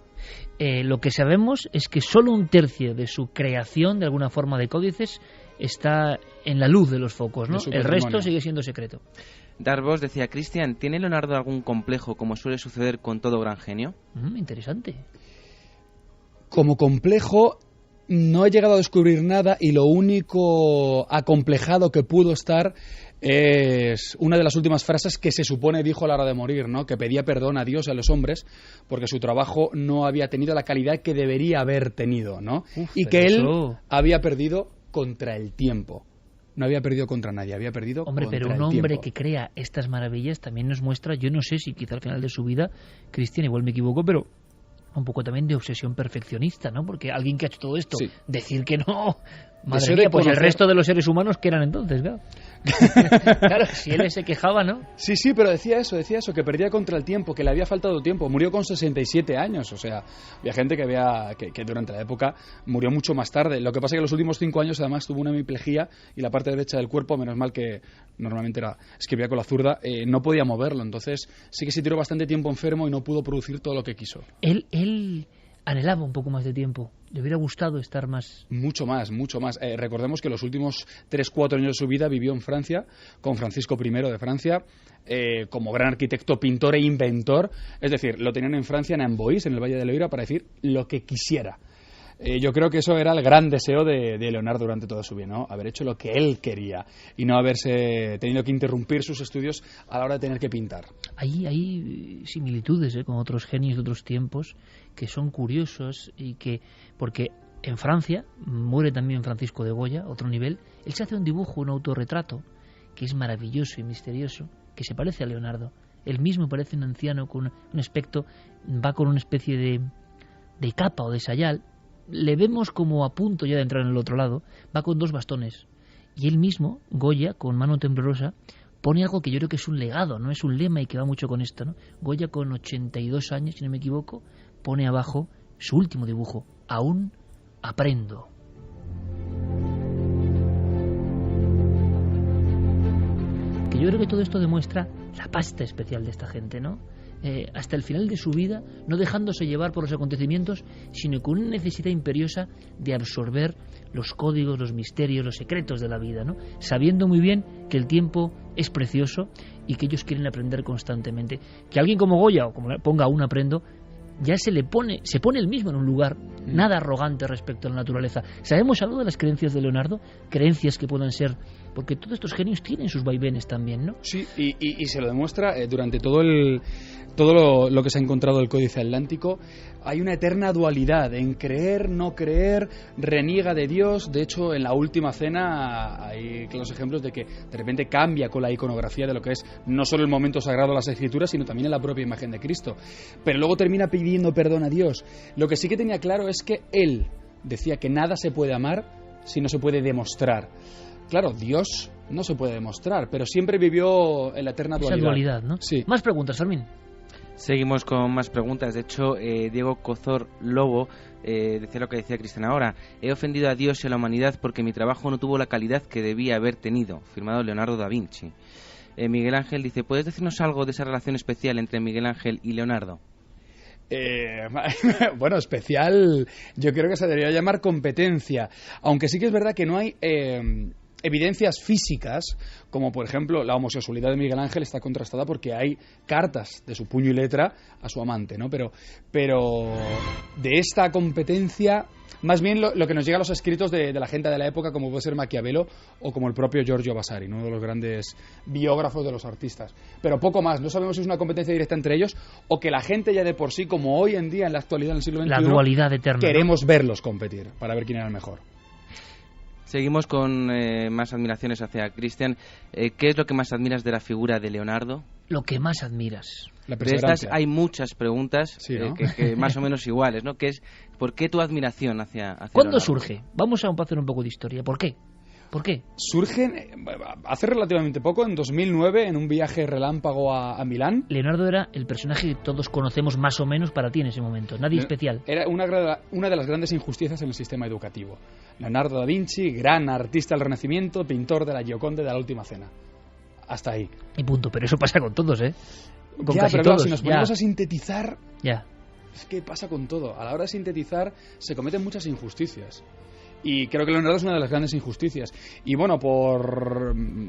Lo que sabemos es que solo 1/3 de su creación, de alguna forma, de códices, está en la luz de los focos, ¿no? El resto sigue siendo secreto. Darvos decía, Cristian, ¿tiene Leonardo algún complejo, como suele suceder con todo gran genio? Interesante. Como complejo, no he llegado a descubrir nada, y lo único acomplejado que pudo estar es una de las últimas frases que se supone dijo a la hora de morir, ¿no? Que pedía perdón a Dios y a los hombres porque su trabajo no había tenido la calidad que debería haber tenido, ¿no? Y que él había perdido contra el tiempo. No había perdido contra nadie, había perdido contra el tiempo. Hombre, pero un hombre que crea estas maravillas también nos muestra, yo no sé si quizá al final de su vida, Cristian, igual me equivoco, pero un poco también de obsesión perfeccionista, ¿no? Porque alguien que ha hecho todo esto, decir que no, madre mía, pues el resto de los seres humanos, ¿qué eran entonces? Claro. Claro, si él se quejaba, ¿no? Sí, pero decía eso, que perdía contra el tiempo, que le había faltado tiempo. Murió con 67 años, o sea, había gente que durante la época murió mucho más tarde. Lo que pasa es que los últimos 5 años además tuvo una hemiplegia y la parte derecha del cuerpo, menos mal que normalmente escribía con la zurda, no podía moverlo. Entonces sí que se tiró bastante tiempo enfermo y no pudo producir todo lo que quiso. Él anhelaba un poco más de tiempo. ¿Le hubiera gustado estar más? Mucho más. Recordemos que los últimos 3-4 años de su vida vivió en Francia, con Francisco I de Francia, como gran arquitecto, pintor e inventor. Es decir, lo tenían en Francia, en Amboise, en el Valle de Loira, para decir lo que quisiera. Yo creo que eso era el gran deseo de Leonardo durante toda su vida, ¿no? Haber hecho lo que él quería y no haberse tenido que interrumpir sus estudios a la hora de tener que pintar. Hay similitudes con otros genios de otros tiempos que son curiosos, y que, porque en Francia muere también Francisco de Goya, otro nivel. Él se hace un dibujo, un autorretrato que es maravilloso y misterioso, que se parece a Leonardo. Él mismo parece un anciano con un aspecto, va con una especie de capa o de sayal. Le vemos como a punto ya de entrar en el otro lado, va con 2 bastones, y él mismo, Goya, con mano temblorosa, pone algo que yo creo que es un legado, no es un lema, y que va mucho con esto, ¿no? Goya, con 82 años, si no me equivoco, pone abajo su último dibujo: aún aprendo. Que yo creo que todo esto demuestra la pasta especial de esta gente, ¿no? Hasta el final de su vida, no dejándose llevar por los acontecimientos, sino con una necesidad imperiosa de absorber los códigos, los misterios, los secretos de la vida, ¿no? Sabiendo muy bien que el tiempo es precioso y que ellos quieren aprender constantemente. Que alguien como Goya, o como ponga aún aprendo, ya se pone él mismo en un lugar nada arrogante respecto a la naturaleza. ¿Sabemos algo de las creencias de Leonardo? Creencias que puedan ser, porque todos estos genios tienen sus vaivenes también, ¿no? Sí, y se lo demuestra durante todo lo que se ha encontrado del Códice Atlántico. Hay una eterna dualidad en creer, no creer, reniega de Dios. De hecho, en la Última Cena hay claros ejemplos de que de repente cambia con la iconografía de lo que es no solo el momento sagrado de las Escrituras, sino también en la propia imagen de Cristo. Pero luego termina pidiendo perdón a Dios. Lo que sí que tenía claro es que él decía que nada se puede amar si no se puede demostrar. Claro, Dios no se puede demostrar, pero siempre vivió en la eterna dualidad. Esa dualidad, ¿no? Sí. Más preguntas, Fermín. Seguimos con más preguntas. De hecho, Diego Cozor Lobo decía lo que decía Cristian ahora: he ofendido a Dios y a la humanidad porque mi trabajo no tuvo la calidad que debía haber tenido. Firmado Leonardo da Vinci. Miguel Ángel dice: ¿puedes decirnos algo de esa relación especial entre Miguel Ángel y Leonardo? Bueno, especial, yo creo que se debería llamar competencia, aunque sí que es verdad que no hay evidencias físicas, como por ejemplo la homosexualidad de Miguel Ángel está contrastada porque hay cartas de su puño y letra a su amante, ¿no? Pero de esta competencia, más bien lo que nos llega a los escritos de la gente de la época, como puede ser Maquiavelo o como el propio Giorgio Vasari, uno de los grandes biógrafos de los artistas. Pero poco más, no sabemos si es una competencia directa entre ellos o que la gente ya de por sí, como hoy en día en la actualidad, en el siglo XXI, la dualidad eterna, queremos verlos competir para ver quién era el mejor. Seguimos con más admiraciones hacia Cristian. ¿Qué es lo que más admiras de la figura de Leonardo? Lo que más admiras. De estas hay muchas preguntas, sí, ¿no? que más o menos iguales, ¿no? Que es, ¿por qué tu admiración hacia ¿Cuándo Leonardo? surge? Vamos a hacer un poco de historia. ¿Por qué? ¿Por qué? Surgen hace relativamente poco, en 2009, en un viaje relámpago a Milán. Leonardo era el personaje que todos conocemos más o menos para ti en ese momento, nadie especial. Era una de las grandes injusticias en el sistema educativo. Leonardo da Vinci, gran artista del Renacimiento, pintor de la Gioconda de la Última Cena. Hasta ahí. Y punto, pero eso pasa con todos, ¿eh? Con ya, casi pero todos. Claro, si nos ponemos a sintetizar... Ya. es que pasa con todo. A la hora de sintetizar se cometen muchas injusticias. Y creo que Leonardo es una de las grandes injusticias. Y bueno,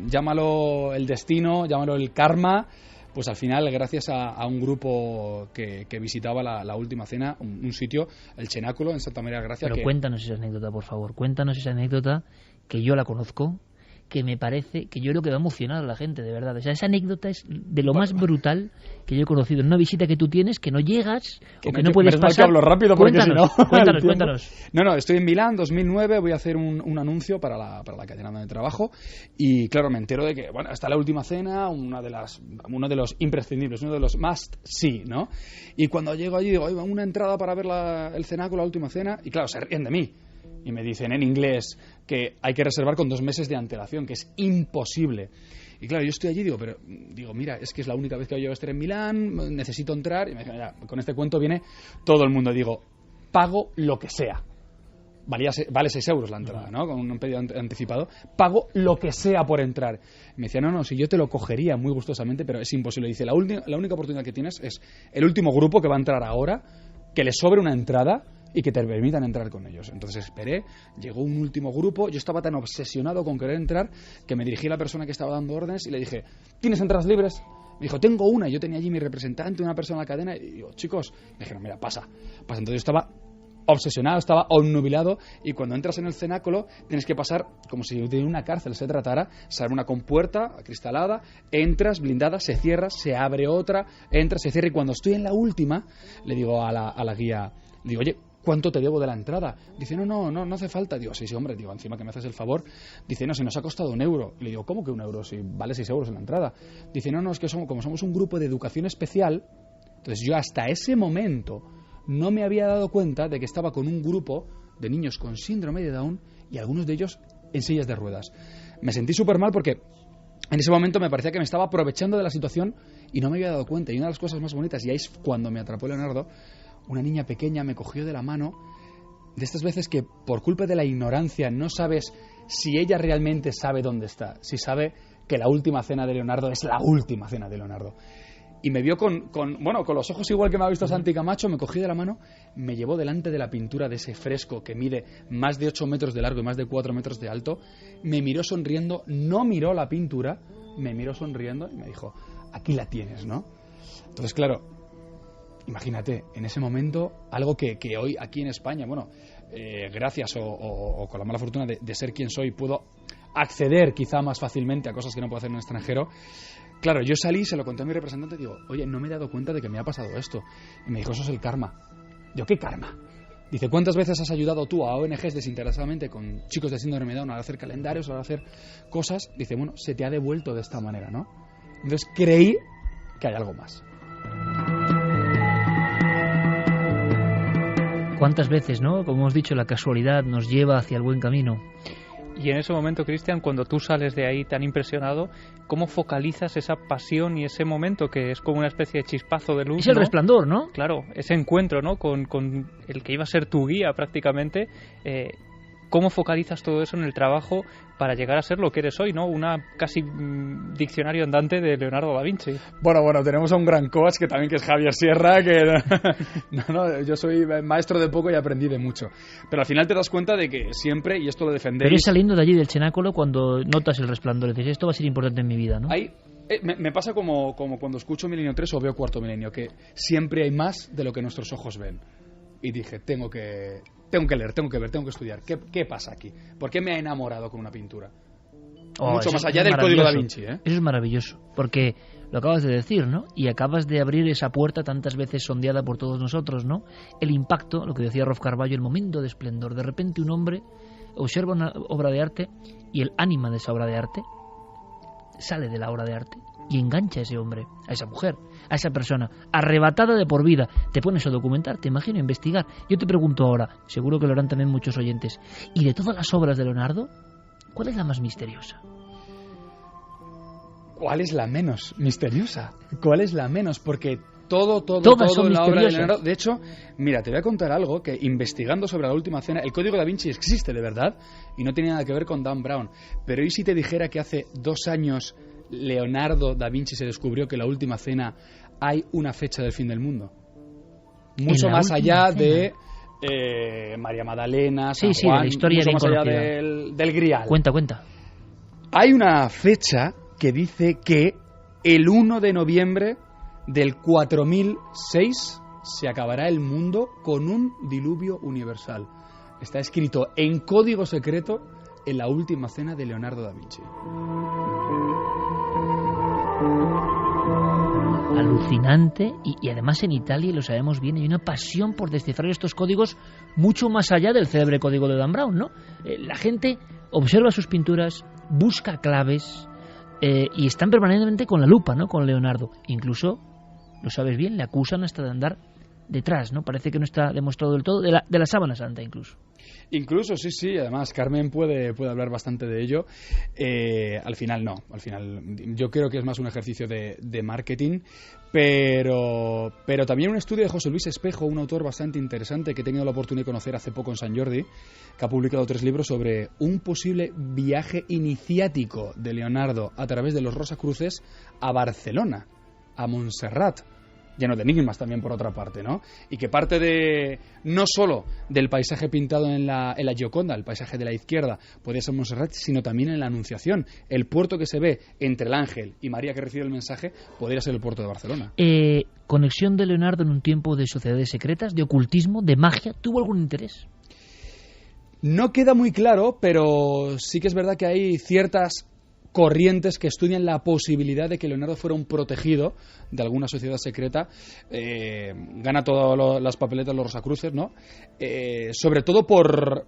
llámalo el destino, llámalo el karma, pues al final, gracias a un grupo que visitaba la última cena, un sitio, el Cenáculo, en Santa María de Gracia. Pero cuéntanos esa anécdota, por favor. Cuéntanos esa anécdota, que yo la conozco, que me parece, que yo creo que va a emocionar a la gente, de verdad. O sea, esa anécdota es de lo más brutal que yo he conocido. En una visita que tú tienes, que no llegas, o que no puedes pasar. Que hablo rápido, porque si no... Cuéntanos. No, estoy en Milán, 2009, voy a hacer un anuncio para la cadena de trabajo, y claro, me entero de que, bueno, está la última cena, uno de los imprescindibles, uno de los must see, ¿no? Y cuando llego allí digo, oiga, una entrada para ver el cenáculo, la última cena, y claro, se ríen de mí. Y me dicen en inglés que hay que reservar con 2 meses de antelación, que es imposible. Y claro, yo estoy allí y digo, mira, es que es la única vez que yo voy a estar en Milán, necesito entrar. Y me dicen, ya, con este cuento viene todo el mundo. Digo, pago lo que sea. Vale 6 euros la entrada, ¿no? Con un pedido anticipado. Pago lo que sea por entrar. Y me decía, no, si yo te lo cogería muy gustosamente, pero es imposible. Dice, la única oportunidad que tienes es el último grupo que va a entrar ahora, que le sobre una entrada y que te permitan entrar con ellos. Entonces esperé, llegó un último grupo, yo estaba tan obsesionado con querer entrar que me dirigí a la persona que estaba dando órdenes y le dije, ¿tienes entradas libres? Me dijo, tengo una. Yo tenía allí mi representante, una persona en la cadena, y digo, chicos, me dijeron, mira, pasa. Entonces yo estaba obsesionado, estaba obnubilado, y cuando entras en el cenáculo tienes que pasar como si de una cárcel se tratara. Sale una compuerta acristalada, entras, blindada, se cierra, se abre otra, entras, se cierra, y cuando estoy en la última le digo a la guía, digo, oye, ¿cuánto te debo de la entrada? Dice, no hace falta. Digo, sí, hombre, digo, encima que me haces el favor. Dice, no, si nos ha costado 1 euro. Y le digo, ¿cómo que 1 euro? Si vale 6 euros en la entrada. Dice, no, es que como somos un grupo de educación especial, entonces yo hasta ese momento no me había dado cuenta de que estaba con un grupo de niños con síndrome de Down y algunos de ellos en sillas de ruedas. Me sentí súper mal porque en ese momento me parecía que me estaba aprovechando de la situación y no me había dado cuenta. Y una de las cosas más bonitas, y ahí es cuando me atrapó Leonardo, una niña pequeña me cogió de la mano, de estas veces que por culpa de la ignorancia no sabes si ella realmente sabe dónde está, si sabe que la última cena de Leonardo es la última cena de Leonardo. Y me vio con los ojos igual que me ha visto Santi Camacho, me cogió de la mano, me llevó delante de la pintura de ese fresco que mide más de 8 metros de largo y más de 4 metros de alto, me miró sonriendo, no miró la pintura, me miró sonriendo y me dijo, aquí la tienes, ¿no? Entonces, claro, imagínate, en ese momento, algo que hoy aquí en España, gracias o con la mala fortuna de ser quien soy, puedo acceder quizá más fácilmente a cosas que no puedo hacer en un extranjero. Claro, yo salí, se lo conté a mi representante y digo, oye, no me he dado cuenta de que me ha pasado esto. Y me dijo, eso es el karma. Digo, ¿qué karma? Dice, ¿cuántas veces has ayudado tú a ONGs desinteresadamente con chicos de síndrome de Down a hacer calendarios, a hacer cosas? Dice, se te ha devuelto de esta manera, ¿no? Entonces creí que hay algo más. ¿Cuántas veces, no? Como hemos dicho, la casualidad nos lleva hacia el buen camino. Y en ese momento, Cristian, cuando tú sales de ahí tan impresionado, ¿cómo focalizas esa pasión y ese momento que es como una especie de chispazo de luz? Es el resplandor, ¿no? Claro, ese encuentro, ¿no? Con el que iba a ser tu guía prácticamente. ¿Cómo focalizas todo eso en el trabajo para llegar a ser lo que eres hoy, ¿no? Una casi diccionario andante de Leonardo da Vinci. Bueno, tenemos a un gran coach que también que es Javier Sierra, que yo soy maestro de poco y aprendí de mucho. Pero al final te das cuenta de que siempre, y esto lo defendéis... Pero es saliendo de allí del cenáculo cuando notas el resplandor, dices, esto va a ser importante en mi vida, ¿no? Me pasa como cuando escucho Milenio 3 o veo Cuarto Milenio, que siempre hay más de lo que nuestros ojos ven. Y dije, tengo que leer, tengo que ver, tengo que estudiar. ¿Qué pasa aquí? ¿Por qué me ha enamorado con una pintura? Mucho más allá del Código da Vinci, ¿eh? Eso es maravilloso, porque lo acabas de decir, ¿no? Y acabas de abrir esa puerta tantas veces sondeada por todos nosotros, ¿no? El impacto, lo que decía Rolf Carballo, el momento de esplendor. De repente un hombre observa una obra de arte y el ánima de esa obra de arte sale de la obra de arte y engancha a ese hombre, a esa mujer, a esa persona, arrebatada de por vida. Te pones a documentar, te imagino, a investigar. Yo te pregunto ahora, seguro que lo harán también muchos oyentes, ¿y de todas las obras de Leonardo, cuál es la más misteriosa? ¿Cuál es la menos misteriosa? ¿Cuál es la menos? Porque todo son la obra de misteriosas. Leonardo... De hecho, mira, te voy a contar algo que investigando sobre la última cena, el Código da Vinci existe de verdad y no tiene nada que ver con Dan Brown. Pero ¿y si te dijera que hace 2 años Leonardo da Vinci se descubrió que en la última cena hay una fecha del fin del mundo? mucho más allá de María Magdalena, San Juan, de la historia mucho bien más allá conocida. del Grial. Cuenta. Hay una fecha que dice que el 1 de noviembre del 4006 se acabará el mundo con un diluvio universal. Está escrito en código secreto en la última cena de Leonardo da Vinci. Alucinante, y además en Italia, y lo sabemos bien, hay una pasión por descifrar estos códigos mucho más allá del célebre código de Dan Brown, ¿no? La gente observa sus pinturas, busca claves y están permanentemente con la lupa, ¿no? Con Leonardo. Incluso, lo sabes bien, le acusan hasta de andar detrás, ¿no? Parece que no está demostrado del todo, de la sábana santa incluso. Incluso, sí, además Carmen puede hablar bastante de ello. Al final yo creo que es más un ejercicio de marketing, pero también un estudio de José Luis Espejo, un autor bastante interesante que he tenido la oportunidad de conocer hace poco en Sant Jordi, que ha publicado 3 libros sobre un posible viaje iniciático de Leonardo a través de los Rosacruces a Barcelona, a Montserrat, lleno de enigmas también por otra parte, ¿no? Y que parte de no solo del paisaje pintado en la Gioconda, el paisaje de la izquierda, podría ser Montserrat, sino también en la Anunciación. El puerto que se ve entre el ángel y María que recibe el mensaje podría ser el puerto de Barcelona. ¿Conexión de Leonardo en un tiempo de sociedades secretas, de ocultismo, de magia? ¿Tuvo algún interés? No queda muy claro, pero sí que es verdad que hay ciertas corrientes que estudian la posibilidad de que Leonardo fuera un protegido de alguna sociedad secreta. Gana todas las papeletas los Rosacruces, ¿no? Sobre todo por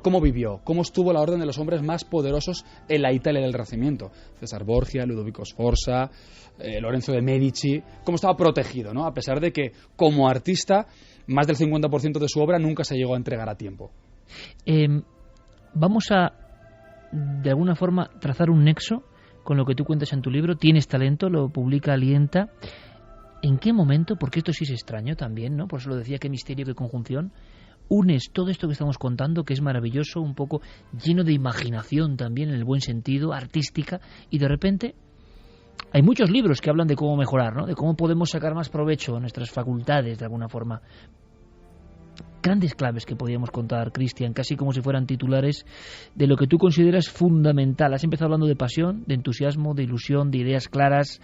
cómo vivió, cómo estuvo la orden de los hombres más poderosos en la Italia del Renacimiento. César Borgia, Ludovico Sforza, Lorenzo de Medici, cómo estaba protegido, ¿no? A pesar de que como artista más del 50% de su obra nunca se llegó a entregar a tiempo. Vamos a de alguna forma trazar un nexo con lo que tú cuentas en tu libro. Tienes talento, lo publica Alienta. ¿En qué momento, porque esto sí es extraño también, ¿no? Por eso lo decía, qué misterio, qué conjunción, unes todo esto que estamos contando, que es maravilloso, un poco lleno de imaginación también, en el buen sentido, artística, y de repente hay muchos libros que hablan de cómo mejorar, ¿no? De cómo podemos sacar más provecho a nuestras facultades de alguna forma. Grandes claves que podíamos contar, Cristian, casi como si fueran titulares de lo que tú consideras fundamental. Has empezado hablando de pasión, de entusiasmo, de ilusión, de ideas claras,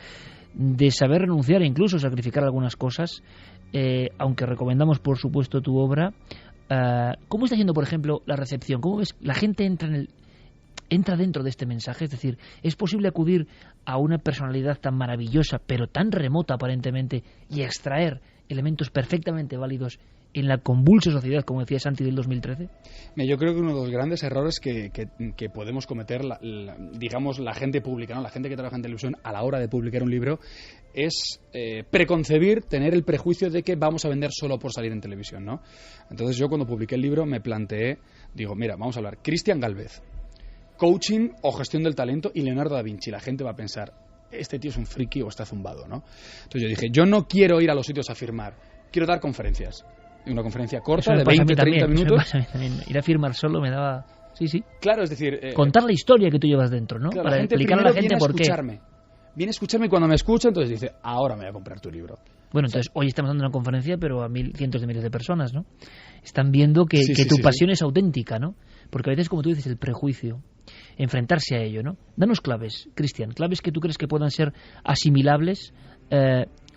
de saber renunciar e incluso sacrificar algunas cosas, aunque recomendamos, por supuesto, tu obra. ¿Cómo está siendo, por ejemplo, la recepción? ¿Cómo ves? ¿La gente entra dentro de este mensaje? Es decir, ¿es posible acudir a una personalidad tan maravillosa, pero tan remota aparentemente, y extraer elementos perfectamente válidos en la convulsa sociedad, como decía Santi, del 2013? Yo creo que uno de los grandes errores que podemos cometer, digamos, la gente pública, ¿no? La gente que trabaja en televisión a la hora de publicar un libro, es preconcebir, tener el prejuicio de que vamos a vender solo por salir en televisión, ¿no? Entonces yo cuando publiqué el libro me planteé, digo, mira, vamos a hablar Cristian Gálvez, coaching o gestión del talento, y Leonardo da Vinci. La gente va a pensar, este tío es un friki o está zumbado, ¿no? Entonces yo dije, yo no quiero ir a los sitios a firmar, quiero dar conferencias. Una conferencia corta de 20-30 minutos. Eso me pasa a mí también. Ir a firmar solo me daba... Sí. Claro, es decir... contar la historia que tú llevas dentro, ¿no? Claro, para explicar a la gente por qué. Viene a escucharme y cuando me escucha, entonces dice, ahora me voy a comprar tu libro. Bueno, entonces hoy estamos dando una conferencia, pero a cientos de miles de personas, ¿no? Están viendo que tu pasión es auténtica, ¿no? Porque a veces, como tú dices, el prejuicio, enfrentarse a ello, ¿no? Danos claves, Cristian, claves que tú crees que puedan ser asimilables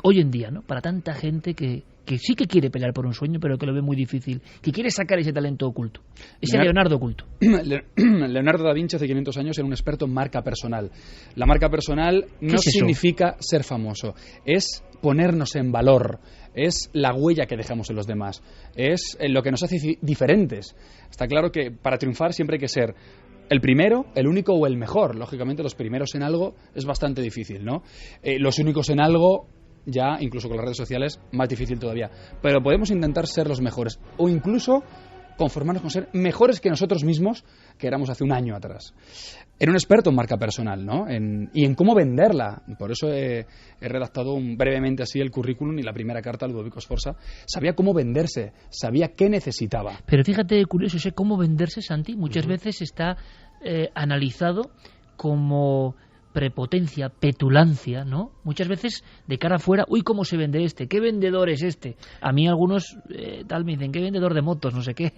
hoy en día, ¿no? Para tanta gente que sí que quiere pelear por un sueño, pero que lo ve muy difícil, que quiere sacar ese talento oculto, ese Leonardo oculto. Leonardo da Vinci hace 500 años era un experto en marca personal. La marca personal no significa ser famoso, es ponernos en valor, es la huella que dejamos en los demás, es lo que nos hace diferentes. Está claro que para triunfar siempre hay que ser el primero, el único o el mejor. Lógicamente los primeros en algo es bastante difícil, ¿no? Los únicos en algo, ya incluso con las redes sociales, más difícil todavía. Pero podemos intentar ser los mejores, o incluso conformarnos con ser mejores que nosotros mismos que éramos hace un año atrás. Era un experto en marca personal, ¿no? Y en cómo venderla. Por eso he redactado brevemente así el currículum y la primera carta a Ludovico Sforza. Sabía cómo venderse, sabía qué necesitaba. Pero fíjate, curioso, ese cómo venderse, Santi, muchas veces está analizado como prepotencia, petulancia, ¿no? Muchas veces de cara afuera, uy, ¿cómo se vende este? ¿Qué vendedor es este? A mí algunos tal me dicen, ¿qué vendedor de motos? No sé qué.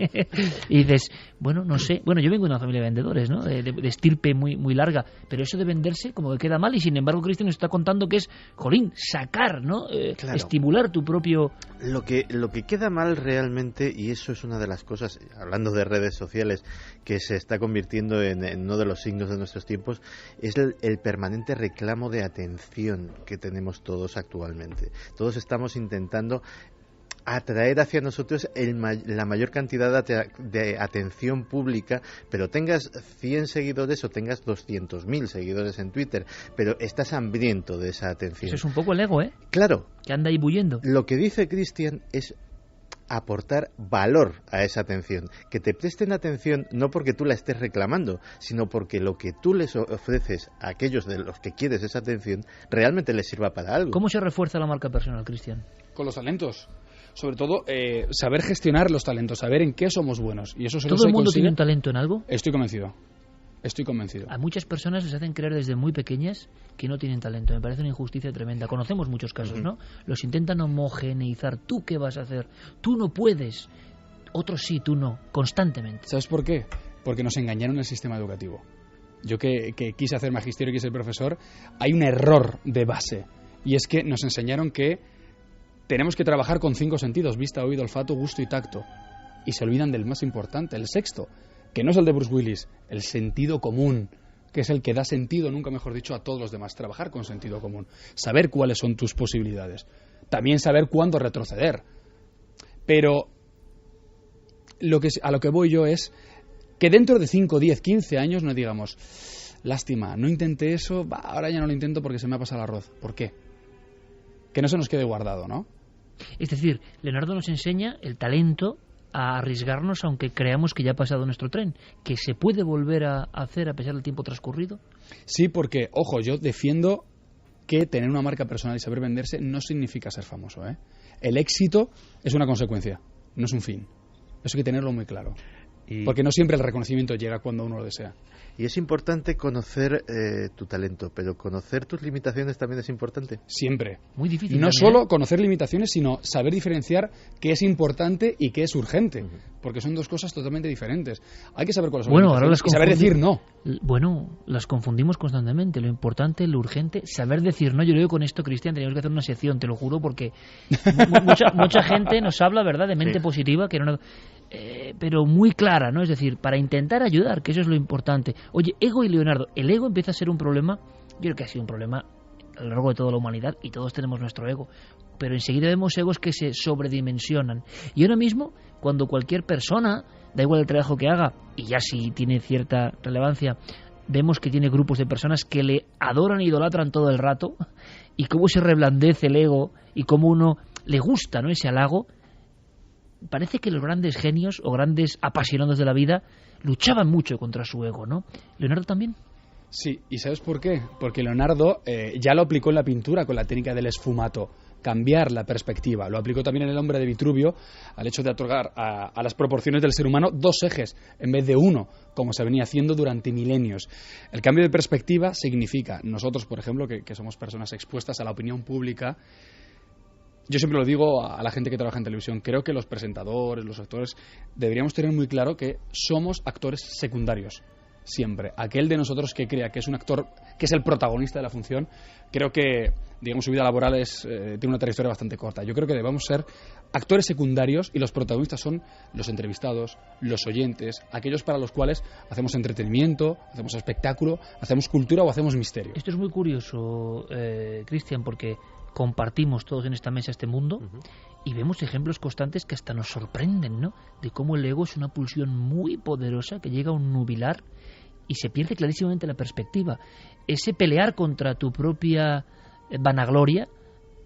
Y dices, bueno, no sé. Bueno, yo vengo de una familia de vendedores, ¿no? De estirpe muy larga. Pero eso de venderse como que queda mal y sin embargo Cristian nos está contando que es, jolín, sacar, ¿no? Claro. Estimular tu propio... Lo que queda mal realmente, y eso es una de las cosas, hablando de redes sociales, que se está convirtiendo en uno de los signos de nuestros tiempos, es el permanente reclamo de atención que tenemos todos actualmente. Todos estamos intentando atraer hacia nosotros la mayor cantidad de atención pública, pero tengas 100 seguidores o tengas 200.000 seguidores en Twitter, pero estás hambriento de esa atención. Eso es un poco el ego, ¿eh? Claro. Que anda ahí bullendo. Lo que dice Cristian es aportar valor a esa atención, que te presten atención no porque tú la estés reclamando, sino porque lo que tú les ofreces a aquellos de los que quieres esa atención realmente les sirva para algo. ¿Cómo se refuerza la marca personal, Cristian? Con los talentos. Sobre todo, saber gestionar los talentos, saber en qué somos buenos. Y eso solo ¿Todo el mundo tiene un talento en algo? Estoy convencido. A muchas personas les hacen creer desde muy pequeñas que no tienen talento. Me parece una injusticia tremenda. Conocemos muchos casos, ¿no? Los intentan homogeneizar. ¿Tú qué vas a hacer? Tú no puedes. Otros sí, tú no. Constantemente. ¿Sabes por qué? Porque nos engañaron el sistema educativo. Yo que quise hacer magisterio y quise ser profesor, hay un error de base. Y es que nos enseñaron que tenemos que trabajar con 5 sentidos: vista, oído, olfato, gusto y tacto. Y se olvidan del más importante, el sexto, que no es el de Bruce Willis, el sentido común, que es el que da sentido, nunca mejor dicho, a todos los demás. Trabajar con sentido común, saber cuáles son tus posibilidades, también saber cuándo retroceder. Pero a lo que voy yo es que dentro de 5, 10, 15 años no digamos, lástima, no intenté eso, ahora ya no lo intento porque se me ha pasado el arroz. ¿Por qué? Que no se nos quede guardado, ¿no? Es decir, Leonardo nos enseña el talento a arriesgarnos aunque creamos que ya ha pasado nuestro tren, que se puede volver a hacer a pesar del tiempo transcurrido. Sí, porque, ojo, yo defiendo que tener una marca personal y saber venderse no significa ser famoso, ¿eh? El éxito es una consecuencia, no es un fin. Eso hay que tenerlo muy claro. Porque no siempre el reconocimiento llega cuando uno lo desea. Y es importante conocer tu talento, pero conocer tus limitaciones también es importante. Siempre. Muy difícil. Y no solo conocer limitaciones, sino saber diferenciar qué es importante y qué es urgente. Porque son dos cosas totalmente diferentes. Hay que saber cuáles son las limitaciones y saber decir no. Bueno, las confundimos constantemente. Lo importante, lo urgente, saber decir no. Yo lo digo con esto, Cristian, teníamos que hacer una sección, te lo juro, porque mucha gente nos habla, ¿verdad?, de mente positiva, que no... pero muy clara, ¿no? Es decir, para intentar ayudar, que eso es lo importante. Oye, ego y Leonardo, el ego empieza a ser un problema, yo creo que ha sido un problema a lo largo de toda la humanidad y todos tenemos nuestro ego, pero enseguida vemos egos que se sobredimensionan. Y ahora mismo, cuando cualquier persona, da igual el trabajo que haga, y ya si tiene cierta relevancia, vemos que tiene grupos de personas que le adoran e idolatran todo el rato, y cómo se reblandece el ego, y cómo uno le gusta, ¿no?, ese halago. Parece que los grandes genios o grandes apasionados de la vida luchaban mucho contra su ego, ¿no? ¿Leonardo también? Sí, ¿y sabes por qué? Porque Leonardo ya lo aplicó en la pintura con la técnica del esfumato, cambiar la perspectiva. Lo aplicó también en El hombre de Vitruvio, al hecho de otorgar a las proporciones del ser humano 2 ejes en vez de 1, como se venía haciendo durante milenios. El cambio de perspectiva significa, nosotros, por ejemplo, que somos personas expuestas a la opinión pública, yo siempre lo digo a la gente que trabaja en televisión, creo que los presentadores, los actores, deberíamos tener muy claro que somos actores secundarios, siempre. Aquel de nosotros que crea que es un actor, que es el protagonista de la función, creo que, digamos, su vida laboral tiene una trayectoria bastante corta. Yo creo que debemos ser actores secundarios y los protagonistas son los entrevistados, los oyentes, aquellos para los cuales hacemos entretenimiento, hacemos espectáculo, hacemos cultura o hacemos misterio. Esto es muy curioso, Cristian, porque compartimos todos en esta mesa este mundo y vemos ejemplos constantes que hasta nos sorprenden, ¿no?, de cómo el ego es una pulsión muy poderosa que llega a un nubilar y se pierde clarísimamente la perspectiva. Ese pelear contra tu propia vanagloria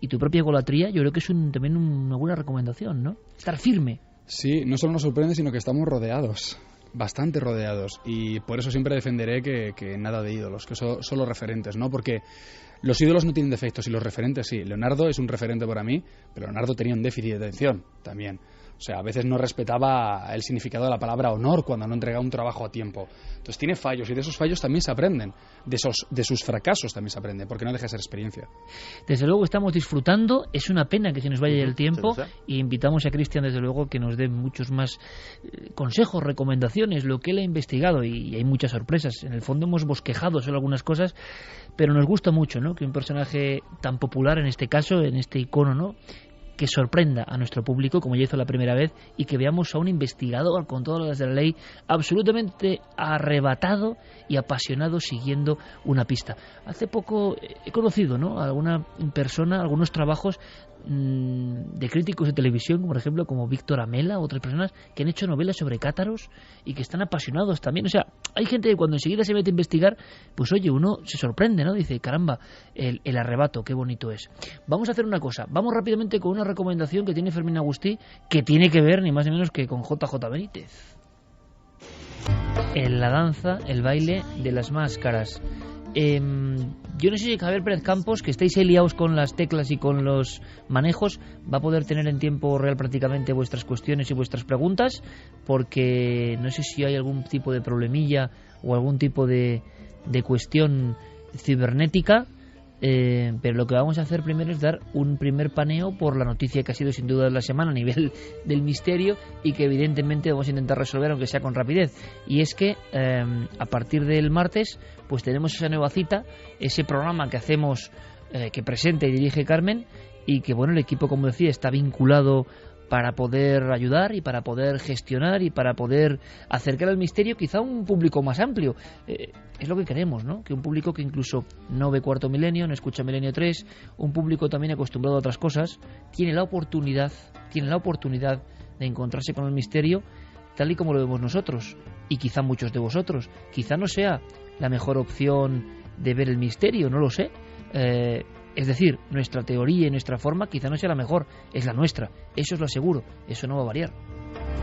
y tu propia egolatría, yo creo que es también una buena recomendación, ¿no? Estar firme. Sí, no solo nos sorprende, sino que estamos rodeados, bastante rodeados, y por eso siempre defenderé que nada de ídolos, que solo referentes, ¿no? Porque los ídolos no tienen defectos y los referentes sí. Leonardo es un referente para mí, pero Leonardo tenía un déficit de atención también. O sea, a veces no respetaba el significado de la palabra honor cuando no entregaba un trabajo a tiempo. Entonces tiene fallos, y de esos fallos también se aprenden. De sus fracasos también se aprende, porque no deja de ser experiencia. Desde luego estamos disfrutando. Es una pena que se nos vaya el tiempo, y invitamos a Cristian, desde luego, que nos dé muchos más consejos, recomendaciones, lo que él ha investigado, y hay muchas sorpresas. En el fondo hemos bosquejado solo algunas cosas, pero nos gusta mucho, ¿no?, que un personaje tan popular, en este caso, en este icono, ¿no?, que sorprenda a nuestro público, como ya hizo la primera vez, y que veamos a un investigador con todas las de la ley absolutamente arrebatado y apasionado siguiendo una pista. Hace poco he conocido, ¿no?, a alguna persona, algunos trabajos de críticos de televisión, por ejemplo, como Víctor Amela, otras personas que han hecho novelas sobre cátaros y que están apasionados también. O sea, hay gente que cuando enseguida se mete a investigar, pues oye, uno se sorprende, ¿no? Dice, caramba, el arrebato, qué bonito es. Vamos a hacer una cosa, vamos rápidamente con una recomendación que tiene Fermín Agustí, que tiene que ver ni más ni menos que con JJ Benítez. En la danza, el baile de las máscaras. Yo no sé si Javier Pérez Campos, que estáis ahí liados con las teclas y con los manejos, va a poder tener en tiempo real prácticamente vuestras cuestiones y vuestras preguntas, porque no sé si hay algún tipo de problemilla o algún tipo de cuestión cibernética, pero lo que vamos a hacer primero es dar un primer paneo por la noticia que ha sido sin duda de la semana a nivel del misterio, y que evidentemente vamos a intentar resolver, aunque sea con rapidez. Y es que a partir del martes pues tenemos esa nueva cita, ese programa que hacemos, que presenta y dirige Carmen, y que bueno, el equipo, como decía, está vinculado para poder ayudar y para poder gestionar y para poder acercar al misterio quizá a un público más amplio. Es lo que queremos, ¿no? Que un público que incluso no ve Cuarto Milenio, no escucha Milenio 3, un público también acostumbrado a otras cosas, tiene la oportunidad de encontrarse con el misterio tal y como lo vemos nosotros, y quizá muchos de vosotros. Quizá no sea la mejor opción de ver el misterio, no lo sé. Es decir, nuestra teoría y nuestra forma quizá no sea la mejor, es la nuestra, eso os lo aseguro, eso no va a variar.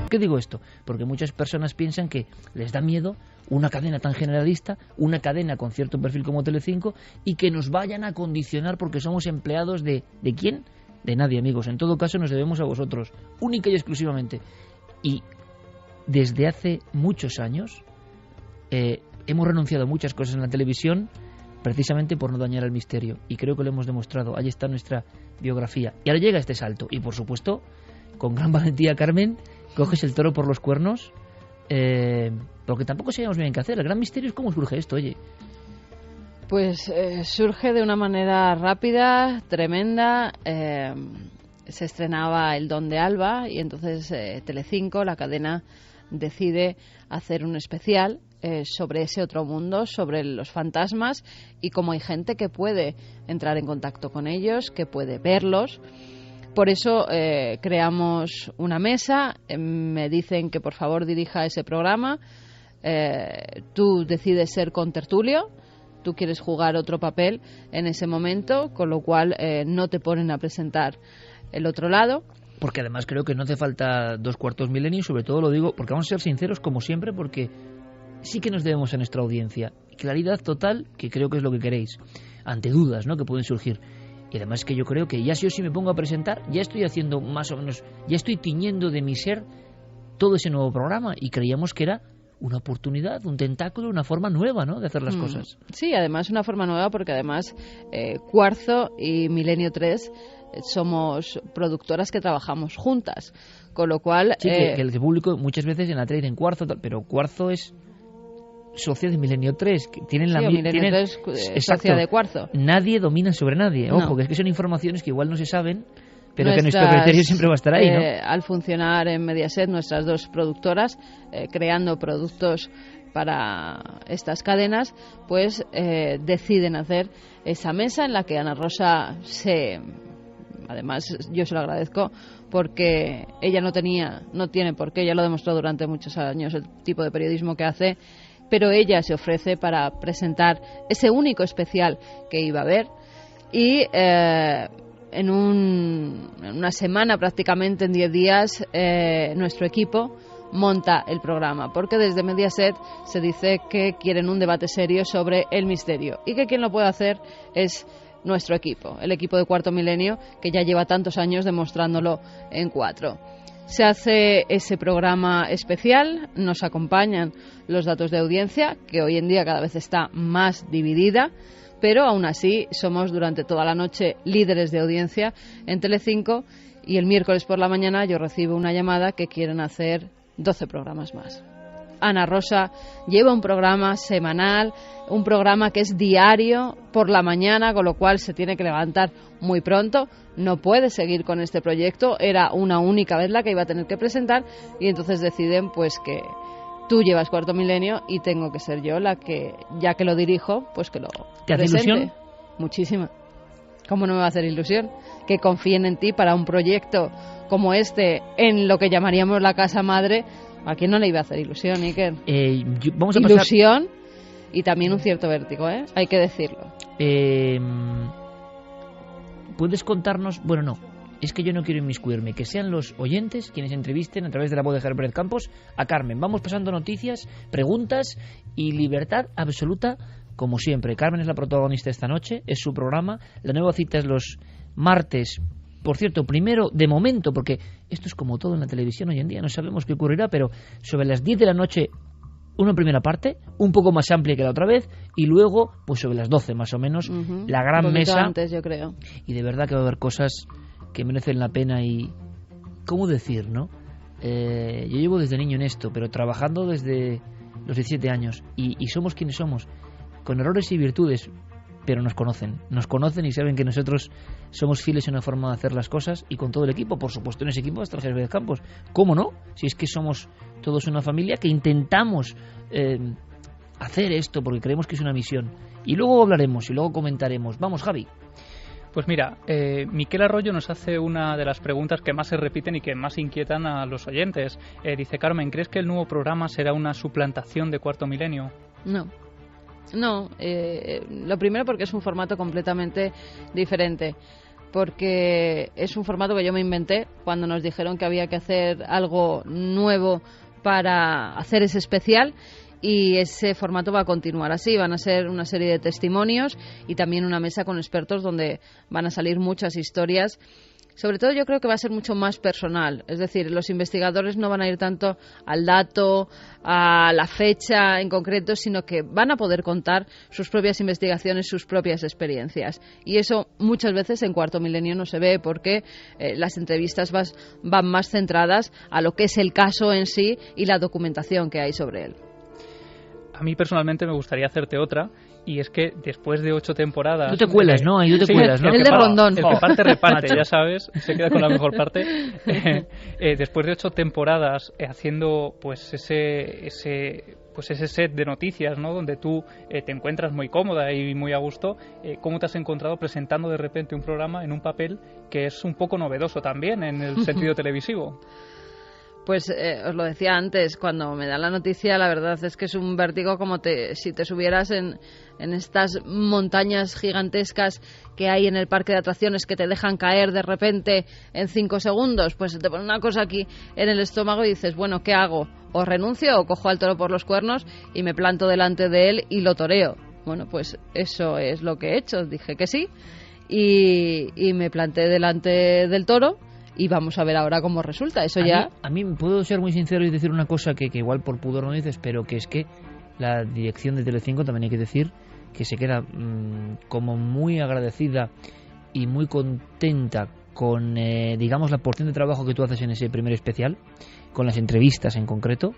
¿Por qué digo esto? Porque muchas personas piensan que les da miedo una cadena tan generalista, una cadena con cierto perfil como Telecinco, y que nos vayan a condicionar porque somos empleados ¿de quién? De nadie, amigos. En todo caso nos debemos a vosotros, única y exclusivamente. Y desde hace muchos años hemos renunciado a muchas cosas en la televisión precisamente por no dañar el misterio, y creo que lo hemos demostrado. Ahí está nuestra biografía, y ahora llega este salto, y por supuesto con gran valentía, Carmen, coges el toro por los cuernos, porque tampoco sabemos bien qué hacer. El gran misterio es cómo surge esto, oye. Pues surge de una manera rápida, tremenda. Se estrenaba El Don de Alba, y entonces Telecinco, la cadena, decide hacer un especial sobre ese otro mundo, sobre los fantasmas, y cómo hay gente que puede entrar en contacto con ellos, que puede verlos. Por eso creamos una mesa. Me dicen que por favor dirija ese programa. Tú decides ser contertulio, tú quieres jugar otro papel en ese momento, con lo cual no te ponen a presentar el otro lado. Porque además creo que no hace falta 2 cuartos milenios, sobre todo lo digo porque vamos a ser sinceros como siempre, porque sí que nos debemos a nuestra audiencia claridad total, que creo que es lo que queréis, ante dudas, ¿no?, que pueden surgir. Y además que yo creo que ya si yo sí me pongo a presentar, ya estoy haciendo más o menos, ya estoy tiñendo de mi ser todo ese nuevo programa, y creíamos que era una oportunidad, un tentáculo, una forma nueva, ¿no?, de hacer las cosas. Sí, además una forma nueva, porque además Cuarzo y Milenio 3 somos productoras que trabajamos juntas, con lo cual... Sí, que el público muchas veces en la 3 dicen Cuarzo, pero Cuarzo es socia de Milenio 3, que tienen la Milenio 3 socia de Cuarzo. Nadie domina sobre nadie. Ojo, que es que son informaciones que igual no se saben, pero que nuestro criterio siempre va a estar ahí, ¿no? Al funcionar en Mediaset, nuestras dos productoras, creando productos para estas cadenas, pues deciden hacer esa mesa en la que Ana Rosa además yo se lo agradezco, porque ella no tiene por qué, ya lo demostró durante muchos años el tipo de periodismo que hace, pero ella se ofrece para presentar ese único especial que iba a haber, y en una semana, prácticamente en 10 días, nuestro equipo monta el programa, porque desde Mediaset se dice que quieren un debate serio sobre el misterio, y que quien lo puede hacer es nuestro equipo, el equipo de Cuarto Milenio, que ya lleva tantos años demostrándolo en 4. Se hace ese programa especial, nos acompañan los datos de audiencia, que hoy en día cada vez está más dividida, pero aún así somos durante toda la noche líderes de audiencia en Telecinco, y el miércoles por la mañana yo recibo una llamada que quieren hacer 12 programas más. Ana Rosa lleva un programa semanal, un programa que es diario por la mañana, con lo cual se tiene que levantar muy pronto. No puede seguir con este proyecto, era una única vez la que iba a tener que presentar, y entonces deciden pues que tú llevas Cuarto Milenio y tengo que ser yo la que, ya que lo dirijo, pues que lo ¿Te hace presente. ilusión? Muchísima. ¿Cómo no me va a hacer ilusión? Que confíen en ti para un proyecto como este, en lo que llamaríamos la casa madre. ¿A quién no le iba a hacer ilusión, Iker? Vamos a ilusión y también un cierto vértigo, ¿eh? Hay que decirlo. ¿Puedes contarnos? Bueno, no. Es que yo no quiero inmiscuirme. Que sean los oyentes quienes entrevisten a través de la voz de Javier Pérez Campos a Carmen. Vamos pasando noticias, preguntas y libertad absoluta, como siempre. Carmen es la protagonista esta noche, es su programa. La nueva cita es los martes. Por cierto, primero, de momento, porque esto es como todo en la televisión hoy en día, no sabemos qué ocurrirá, pero sobre las 10 de la noche, una primera parte, un poco más amplia que la otra vez, y luego, pues sobre las 12 más o menos, la gran mesa. Antes, yo creo. Y de verdad que va a haber cosas que merecen la pena y... ¿Cómo decir, no? Yo llevo desde niño en esto, pero trabajando desde los 17 años, y somos quienes somos, con errores y virtudes, pero nos conocen y saben que nosotros somos fieles a una forma de hacer las cosas, y con todo el equipo, por supuesto en ese equipo hasta el jefe de campos. ¿Cómo no? Si es que somos todos una familia que intentamos hacer esto porque creemos que es una misión, y luego hablaremos y luego comentaremos. Vamos, Javi. Pues mira, Miquel Arroyo nos hace una de las preguntas que más se repiten y que más inquietan a los oyentes. Dice: Carmen, ¿crees que el nuevo programa será una suplantación de Cuarto Milenio? No, lo primero porque es un formato completamente diferente, porque es un formato que yo me inventé cuando nos dijeron que había que hacer algo nuevo para hacer ese especial, y ese formato va a continuar así. Van a ser una serie de testimonios y también una mesa con expertos donde van a salir muchas historias. Sobre todo yo creo que va a ser mucho más personal, es decir, los investigadores no van a ir tanto al dato, a la fecha en concreto, sino que van a poder contar sus propias investigaciones, sus propias experiencias. Y eso muchas veces en Cuarto Milenio no se ve, porque las entrevistas van más centradas a lo que es el caso en sí y la documentación que hay sobre él. A mí personalmente me gustaría hacerte otra, y es que después de 8 temporadas... Tú te cuelas, ¿no? Ahí tú te cuelas, ¿no? El de Rondón. El que parte reparte, ya sabes, se queda con la mejor parte. Después de 8 temporadas haciendo pues ese set de noticias, ¿no? Donde tú te encuentras muy cómoda y muy a gusto, ¿cómo te has encontrado presentando de repente un programa en un papel que es un poco novedoso también en el sentido televisivo? Pues os lo decía antes, cuando me dan la noticia, la verdad es que es un vértigo como si te subieras en estas montañas gigantescas que hay en el parque de atracciones, que te dejan caer de repente en 5 segundos. Pues te pone una cosa aquí en el estómago y dices, bueno, ¿qué hago? ¿O renuncio o cojo al toro por los cuernos y me planto delante de él y lo toreo? Bueno, pues eso es lo que he hecho. Dije que sí y me planté delante del toro. Y vamos a ver ahora cómo resulta. Eso a mí puedo ser muy sincero y decir una cosa que igual por pudor no dices, pero que es que la dirección de Telecinco, también hay que decir, que se queda como muy agradecida y muy contenta con, digamos, la porción de trabajo que tú haces en ese primer especial, con las entrevistas en concreto,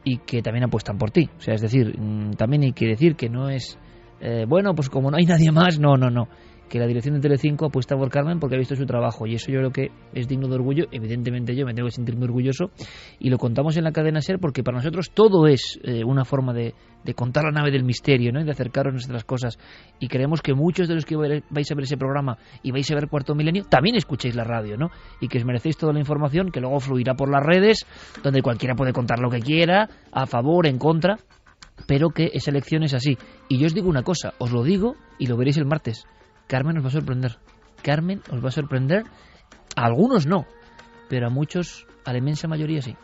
y que también apuestan por ti. O sea, es decir, también hay que decir que no es, bueno, pues como no hay nadie más, no. Que la dirección de Telecinco apuesta por Carmen porque ha visto su trabajo, y eso yo creo que es digno de orgullo. Evidentemente yo me tengo que sentir muy orgulloso, y lo contamos en la cadena SER porque para nosotros todo es una forma de contar la nave del misterio, ¿no? Y de acercaros a nuestras cosas, y creemos que muchos de los que vais a ver ese programa y vais a ver Cuarto Milenio también escuchéis la radio, ¿no? Y que os merecéis toda la información que luego fluirá por las redes, donde cualquiera puede contar lo que quiera, a favor, en contra, pero que esa elección es así. Y yo os digo una cosa, os lo digo y lo veréis el martes: Carmen os va a sorprender. Carmen os va a sorprender. A algunos no, pero a muchos, a la inmensa mayoría sí.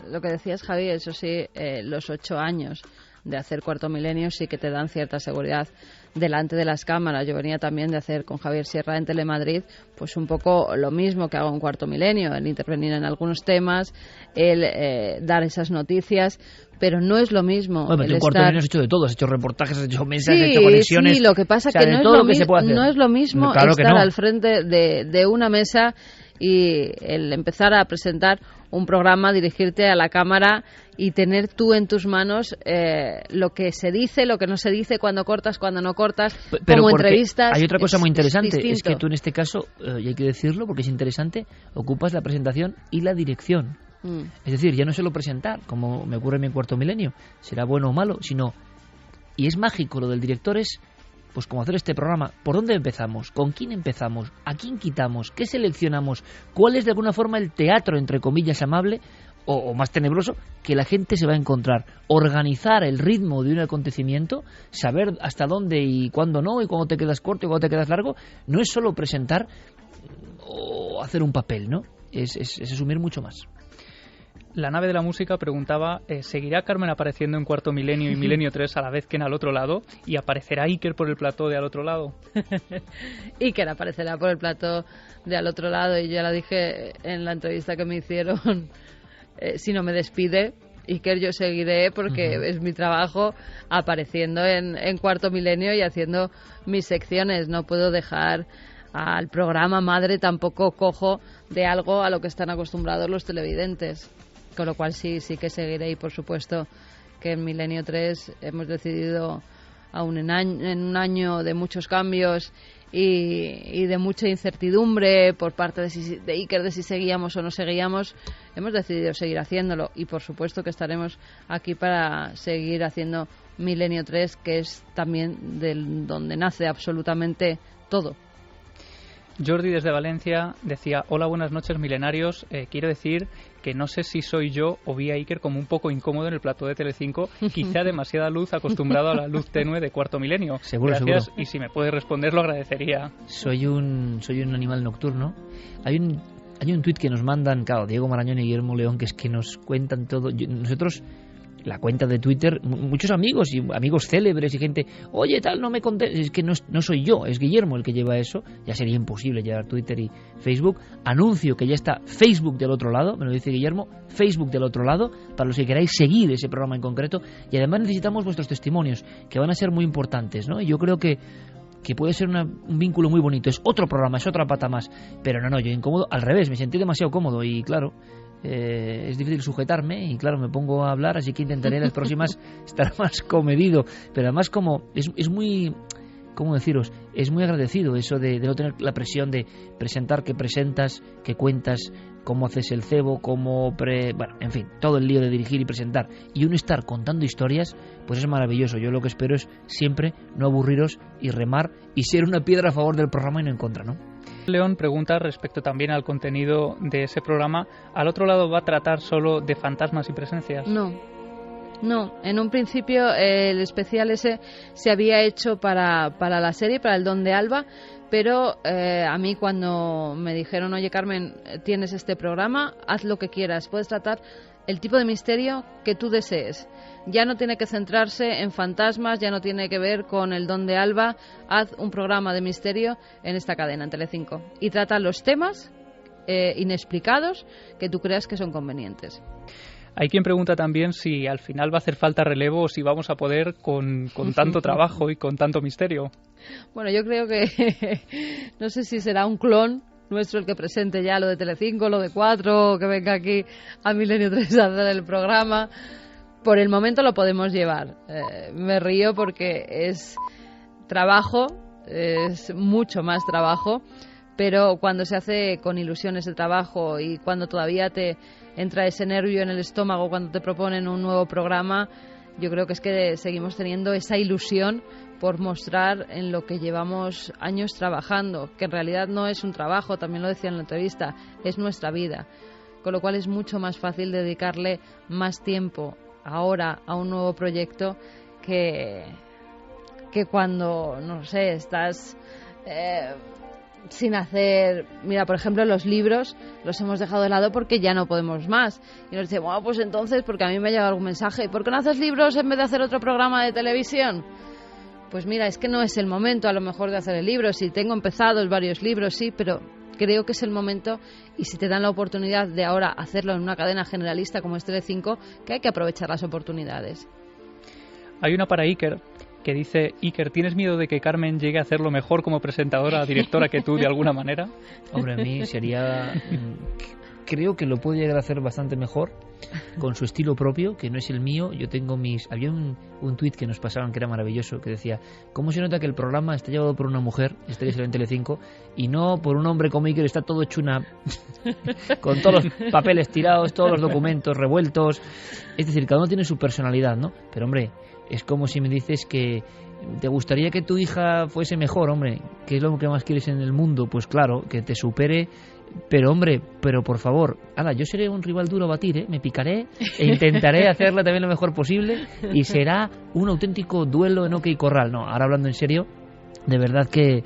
Lo que decías, Javi, eso sí, los 8 años de hacer Cuarto Milenio sí que te dan cierta seguridad delante de las cámaras. Yo venía también de hacer con Javier Sierra en Telemadrid pues un poco lo mismo que hago en Cuarto Milenio, el intervenir en algunos temas, el dar esas noticias, pero no es lo mismo. Bueno, el en Cuarto Milenio has hecho de todo, has hecho reportajes, has hecho mesas, has hecho conexiones. Sí, lo que pasa que no es lo mismo claro estar al frente de una mesa y el empezar a presentar un programa, dirigirte a la cámara y tener tú en tus manos lo que se dice, lo que no se dice, cuando cortas, cuando no cortas, pero como entrevistas. Hay otra cosa muy interesante, es que tú tú en este caso, y hay que decirlo porque es interesante, ocupas la presentación y la dirección. Es decir, ya no solo presentar, como me ocurre en mi Cuarto Milenio, será bueno o malo, sino, y es mágico, lo del director es, pues como hacer este programa, ¿por dónde empezamos? ¿Con quién empezamos? ¿A quién quitamos? ¿Qué seleccionamos? ¿Cuál es de alguna forma el teatro, entre comillas, amable o más tenebroso que la gente se va a encontrar? Organizar el ritmo de un acontecimiento, saber hasta dónde y cuándo no, y cuándo te quedas corto y cuándo te quedas largo, no es solo presentar o hacer un papel, ¿no? Es asumir mucho más. La nave de la música preguntaba, ¿seguirá Carmen apareciendo en Cuarto Milenio y Milenio 3 a la vez que en Al Otro Lado? ¿Y aparecerá Iker por el plató de Al Otro Lado? Iker aparecerá por el plató de Al Otro Lado, y ya la dije en la entrevista que me hicieron, si no me despide, Iker, yo seguiré porque es mi trabajo apareciendo en Cuarto Milenio y haciendo mis secciones. No puedo dejar al programa madre tampoco cojo de algo a lo que están acostumbrados los televidentes. Con lo cual sí que seguiré, y por supuesto que en Milenio 3 hemos decidido, aún en un año de muchos cambios y de mucha incertidumbre por parte de Iker de si seguíamos o no seguíamos, hemos decidido seguir haciéndolo, y por supuesto que estaremos aquí para seguir haciendo Milenio 3, que es también donde nace absolutamente todo. Jordi desde Valencia decía, hola, buenas noches milenarios, quiero decir que no sé si soy yo o vi a Iker como un poco incómodo en el plató de Telecinco, quizá demasiada luz, acostumbrado a la luz tenue de Cuarto Milenio. Seguro. Y si me puede responder lo agradecería. Soy un animal nocturno. Hay un tuit que nos mandan, claro, Diego Marañón y Guillermo León, que es que nos cuentan todo. Nosotros, la cuenta de Twitter, muchos amigos y amigos célebres y gente, oye, tal, no me contes. Es que no soy yo, es Guillermo el que lleva eso. Ya sería imposible llevar Twitter y Facebook. Anuncio que ya está Facebook del otro lado, me lo dice Guillermo, Facebook del otro lado, para los que queráis seguir ese programa en concreto. Y además necesitamos vuestros testimonios, que van a ser muy importantes, ¿no? Y yo creo que puede ser un vínculo muy bonito. Es otro programa, es otra pata más. Pero no, yo incómodo, al revés, me sentí demasiado cómodo y claro, es difícil sujetarme y claro, me pongo a hablar, así que intentaré en las próximas estar más comedido. Pero además como es muy, ¿cómo deciros? Es muy agradecido eso de no tener la presión de presentar, que presentas, que cuentas, cómo haces el cebo, bueno, en fin, todo el lío de dirigir y presentar. Y uno estar contando historias, pues es maravilloso. Yo lo que espero es siempre no aburriros y remar y ser una piedra a favor del programa y no en contra, ¿no? León pregunta respecto también al contenido de ese programa, ¿Al Otro Lado va a tratar solo de fantasmas y presencias? No, en un principio el especial ese se había hecho para la serie, para el Don de Alba, pero a mí cuando me dijeron, oye Carmen, tienes este programa, haz lo que quieras, puedes tratar el tipo de misterio que tú desees. Ya no tiene que centrarse en fantasmas, ya no tiene que ver con el Don de Alba, haz un programa de misterio en esta cadena, en Telecinco, y trata los temas inexplicados que tú creas que son convenientes. Hay quien pregunta también si al final va a hacer falta relevo o si vamos a poder con tanto trabajo y con tanto misterio. Bueno, yo creo que no sé si será un clon nuestro el que presente ya lo de Telecinco, lo de 4, que venga aquí a Milenio 3 a hacer el programa. Por el momento lo podemos llevar. Me río porque es trabajo, es mucho más trabajo, pero cuando se hace con ilusiones de trabajo y cuando todavía te entra ese nervio en el estómago cuando te proponen un nuevo programa, yo creo que es que seguimos teniendo esa ilusión por mostrar en lo que llevamos años trabajando, que en realidad no es un trabajo, también lo decía en la entrevista, es nuestra vida, con lo cual es mucho más fácil dedicarle más tiempo ahora a un nuevo proyecto que cuando, no sé, estás sin hacer... Mira, por ejemplo, los libros los hemos dejado de lado porque ya no podemos más. Y nos dicen, bueno, pues entonces, porque a mí me ha llegado algún mensaje, ¿por qué no haces libros en vez de hacer otro programa de televisión? Pues mira, es que no es el momento a lo mejor de hacer el libro. Si tengo empezados varios libros, sí, pero creo que es el momento, y si te dan la oportunidad de ahora hacerlo en una cadena generalista como es Telecinco, que hay que aprovechar las oportunidades. Hay una para Iker que dice, Iker, ¿tienes miedo de que Carmen llegue a hacerlo mejor como presentadora, directora que tú de alguna manera? Hombre, a mí sería... Creo que lo puede llegar a hacer bastante mejor, con su estilo propio, que no es el mío. Yo tengo mis... Había un tuit que nos pasaban que era maravilloso, que decía, ¿cómo se nota que el programa está llevado por una mujer, Estrella en Telecinco, y no por un hombre como Iker? Está todo hecho una... con todos los papeles tirados, todos los documentos revueltos. Es decir, cada uno tiene su personalidad, ¿no? Pero, hombre, es como si me dices que te gustaría que tu hija fuese mejor, hombre. ¿Qué es lo que más quieres en el mundo? Pues claro, que te supere. Pero hombre, pero por favor, yo seré un rival duro a batir, ¿eh? Me picaré e intentaré hacerla también lo mejor posible, y será un auténtico duelo en OK Corral. No, ahora hablando en serio, de verdad que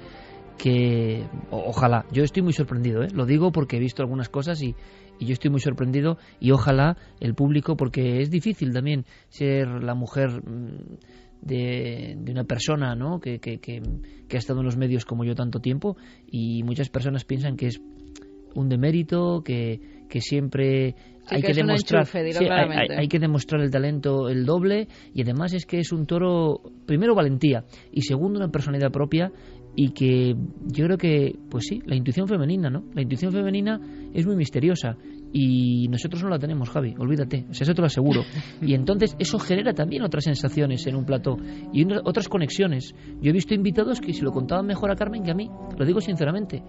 ojalá. Yo estoy muy sorprendido, ¿eh? Lo digo porque he visto algunas cosas y yo estoy muy sorprendido, y ojalá el público, porque es difícil también ser la mujer de una persona, ¿no? que ha estado en los medios como yo tanto tiempo, y muchas personas piensan que es un demérito, que siempre hay que demostrar, hay que demostrar el talento el doble, y además es que es un toro, primero valentía, y segundo una personalidad propia, y que yo creo que, pues sí, la intuición femenina, ¿no? La intuición femenina es muy misteriosa, y nosotros no la tenemos, Javi, olvídate, o sea, eso te lo aseguro. Y entonces eso genera también otras sensaciones en un plató y otras conexiones. Yo he visto invitados que se lo contaban mejor a Carmen que a mí, lo digo sinceramente,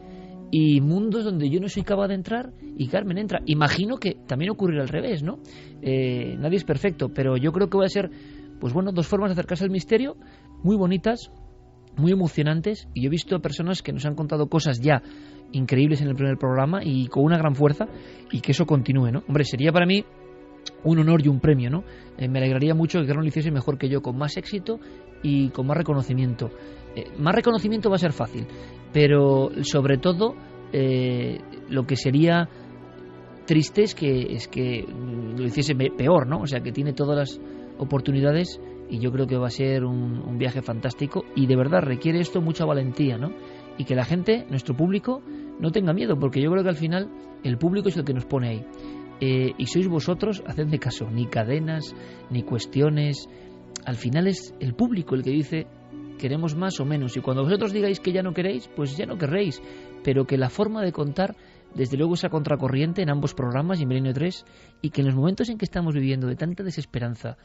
y mundos donde yo no soy capaz de entrar y Carmen entra. Imagino que también ocurrirá al revés, ¿no? Nadie es perfecto, pero yo creo que va a ser, pues bueno, dos formas de acercarse al misterio muy bonitas, muy emocionantes, y yo he visto personas que nos han contado cosas ya increíbles en el primer programa y con una gran fuerza, y que eso continúe, ¿no? Hombre, sería para mí un honor y un premio, ¿no? Me alegraría mucho que Carmen lo hiciese mejor que yo, con más éxito y con más reconocimiento. Más reconocimiento va a ser fácil, pero sobre todo lo que sería triste es que lo hiciese peor, ¿no? O sea, que tiene todas las oportunidades, y yo creo que va a ser un viaje fantástico, y de verdad requiere esto mucha valentía, ¿no? Y que la gente, nuestro público, no tenga miedo, porque yo creo que al final el público es el que nos pone ahí, y sois vosotros, hacedme caso, ni cadenas, ni cuestiones. Al final es el público el que dice queremos más o menos, y cuando vosotros digáis que ya no queréis, pues ya no querréis, pero que la forma de contar, desde luego, esa contracorriente en ambos programas y Milenio 3, y que en los momentos en que estamos viviendo de tanta desesperanza,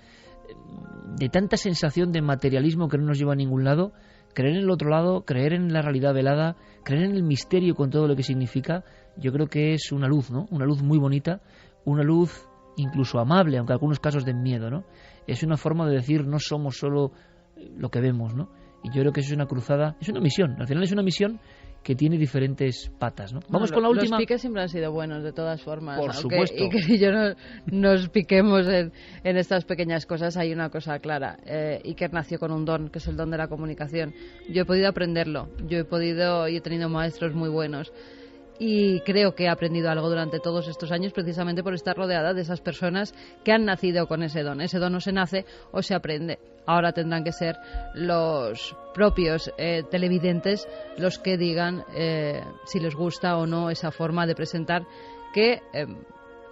de tanta sensación de materialismo que no nos lleva a ningún lado, creer en el otro lado, creer en la realidad velada, creer en el misterio con todo lo que significa, yo creo que es una luz, ¿no? Una luz muy bonita, una luz incluso amable, aunque en algunos casos den miedo, ¿no? Es una forma de decir, no somos solo lo que vemos, ¿no? Y yo creo que eso es una cruzada, es una misión, al final es una misión que tiene diferentes patas, ¿no? Vamos con la última. Los piques siempre han sido buenos, de todas formas. Por supuesto. Y que yo nos piquemos en estas pequeñas cosas, hay una cosa clara. Iker nació con un don, que es el don de la comunicación. Yo he podido aprenderlo, y he tenido maestros muy buenos. Y creo que he aprendido algo durante todos estos años, precisamente por estar rodeada de esas personas que han nacido con ese don. Ese don no se nace o se aprende. Ahora tendrán que ser los propios televidentes los que digan si les gusta o no esa forma de presentar, que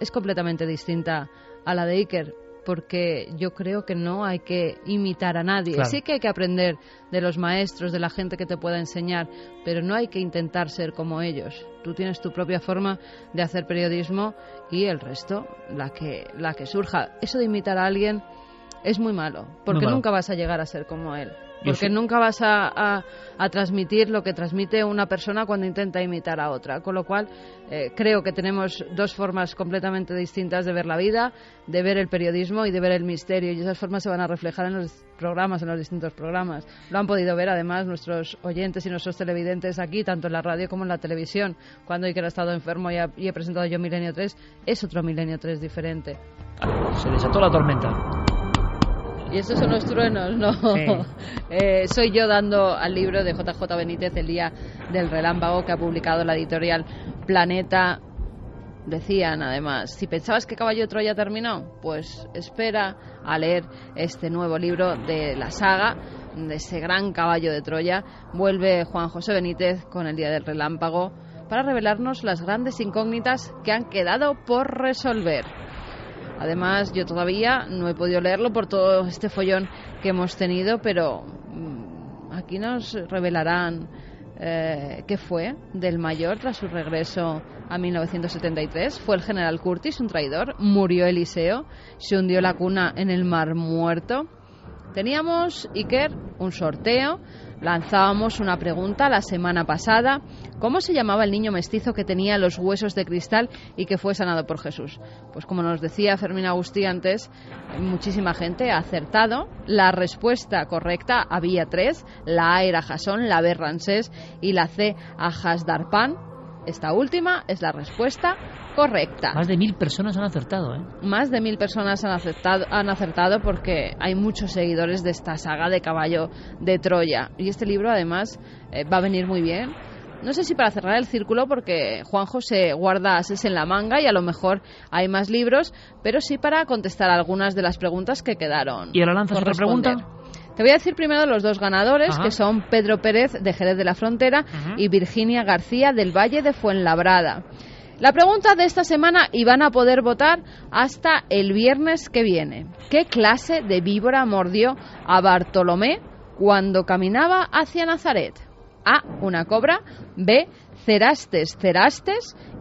es completamente distinta a la de Iker, porque yo creo que no hay que imitar a nadie. Claro. Sí que hay que aprender de los maestros, de la gente que te pueda enseñar, pero no hay que intentar ser como ellos. Tú tienes tu propia forma de hacer periodismo, y el resto, la que surja. Eso de imitar a alguien es muy malo, porque nunca vas a llegar a ser como él. Porque nunca vas a transmitir lo que transmite una persona cuando intenta imitar a otra. Con lo cual, creo que tenemos dos formas completamente distintas de ver la vida, de ver el periodismo y de ver el misterio. Y esas formas se van a reflejar en los programas, en los distintos programas. Lo han podido ver, además, nuestros oyentes y nuestros televidentes aquí, tanto en la radio como en la televisión. Cuando Iker ha estado enfermo y he presentado yo Milenio 3, es otro Milenio 3 diferente. Se desató la tormenta. Y estos son los truenos, ¿no? Sí. Soy yo dando al libro de JJ Benítez, El día del relámpago, que ha publicado la editorial Planeta. Decían, además, si pensabas que Caballo de Troya terminó, pues espera a leer este nuevo libro de la saga, de ese gran Caballo de Troya. Vuelve Juan José Benítez con El día del relámpago para revelarnos las grandes incógnitas que han quedado por resolver. Además, yo todavía no he podido leerlo por todo este follón que hemos tenido, pero aquí nos revelarán qué fue del mayor tras su regreso a 1973. ¿Fue el general Curtis un traidor? ¿Murió Eliseo? ¿Se hundió la cuna en el Mar Muerto? Teníamos, Iker, un sorteo. Lanzábamos una pregunta la semana pasada: ¿cómo se llamaba el niño mestizo que tenía los huesos de cristal y que fue sanado por Jesús? Pues como nos decía Fermín Agustí antes, muchísima gente ha acertado. La respuesta correcta había 3: la A era Jasón, la B Ramsés y la C Ajasdarpán. Esta última es la respuesta correcta. Más de 1000 personas han acertado, ¿eh? Más de 1000 personas han acertado porque hay muchos seguidores de esta saga de Caballo de Troya. Y este libro, además, va a venir muy bien. No sé si para cerrar el círculo, porque Juanjo se guarda ases en la manga y a lo mejor hay más libros, pero sí para contestar algunas de las preguntas que quedaron. ¿Y ahora lanzas otra pregunta? Te voy a decir primero los dos ganadores, que son Pedro Pérez de Jerez de la Frontera y Virginia García del Valle de Fuenlabrada. La pregunta de esta semana, y van a poder votar hasta el viernes que viene: ¿qué clase de víbora mordió a Bartolomé cuando caminaba hacia Nazaret? A, una cobra; B, cerastes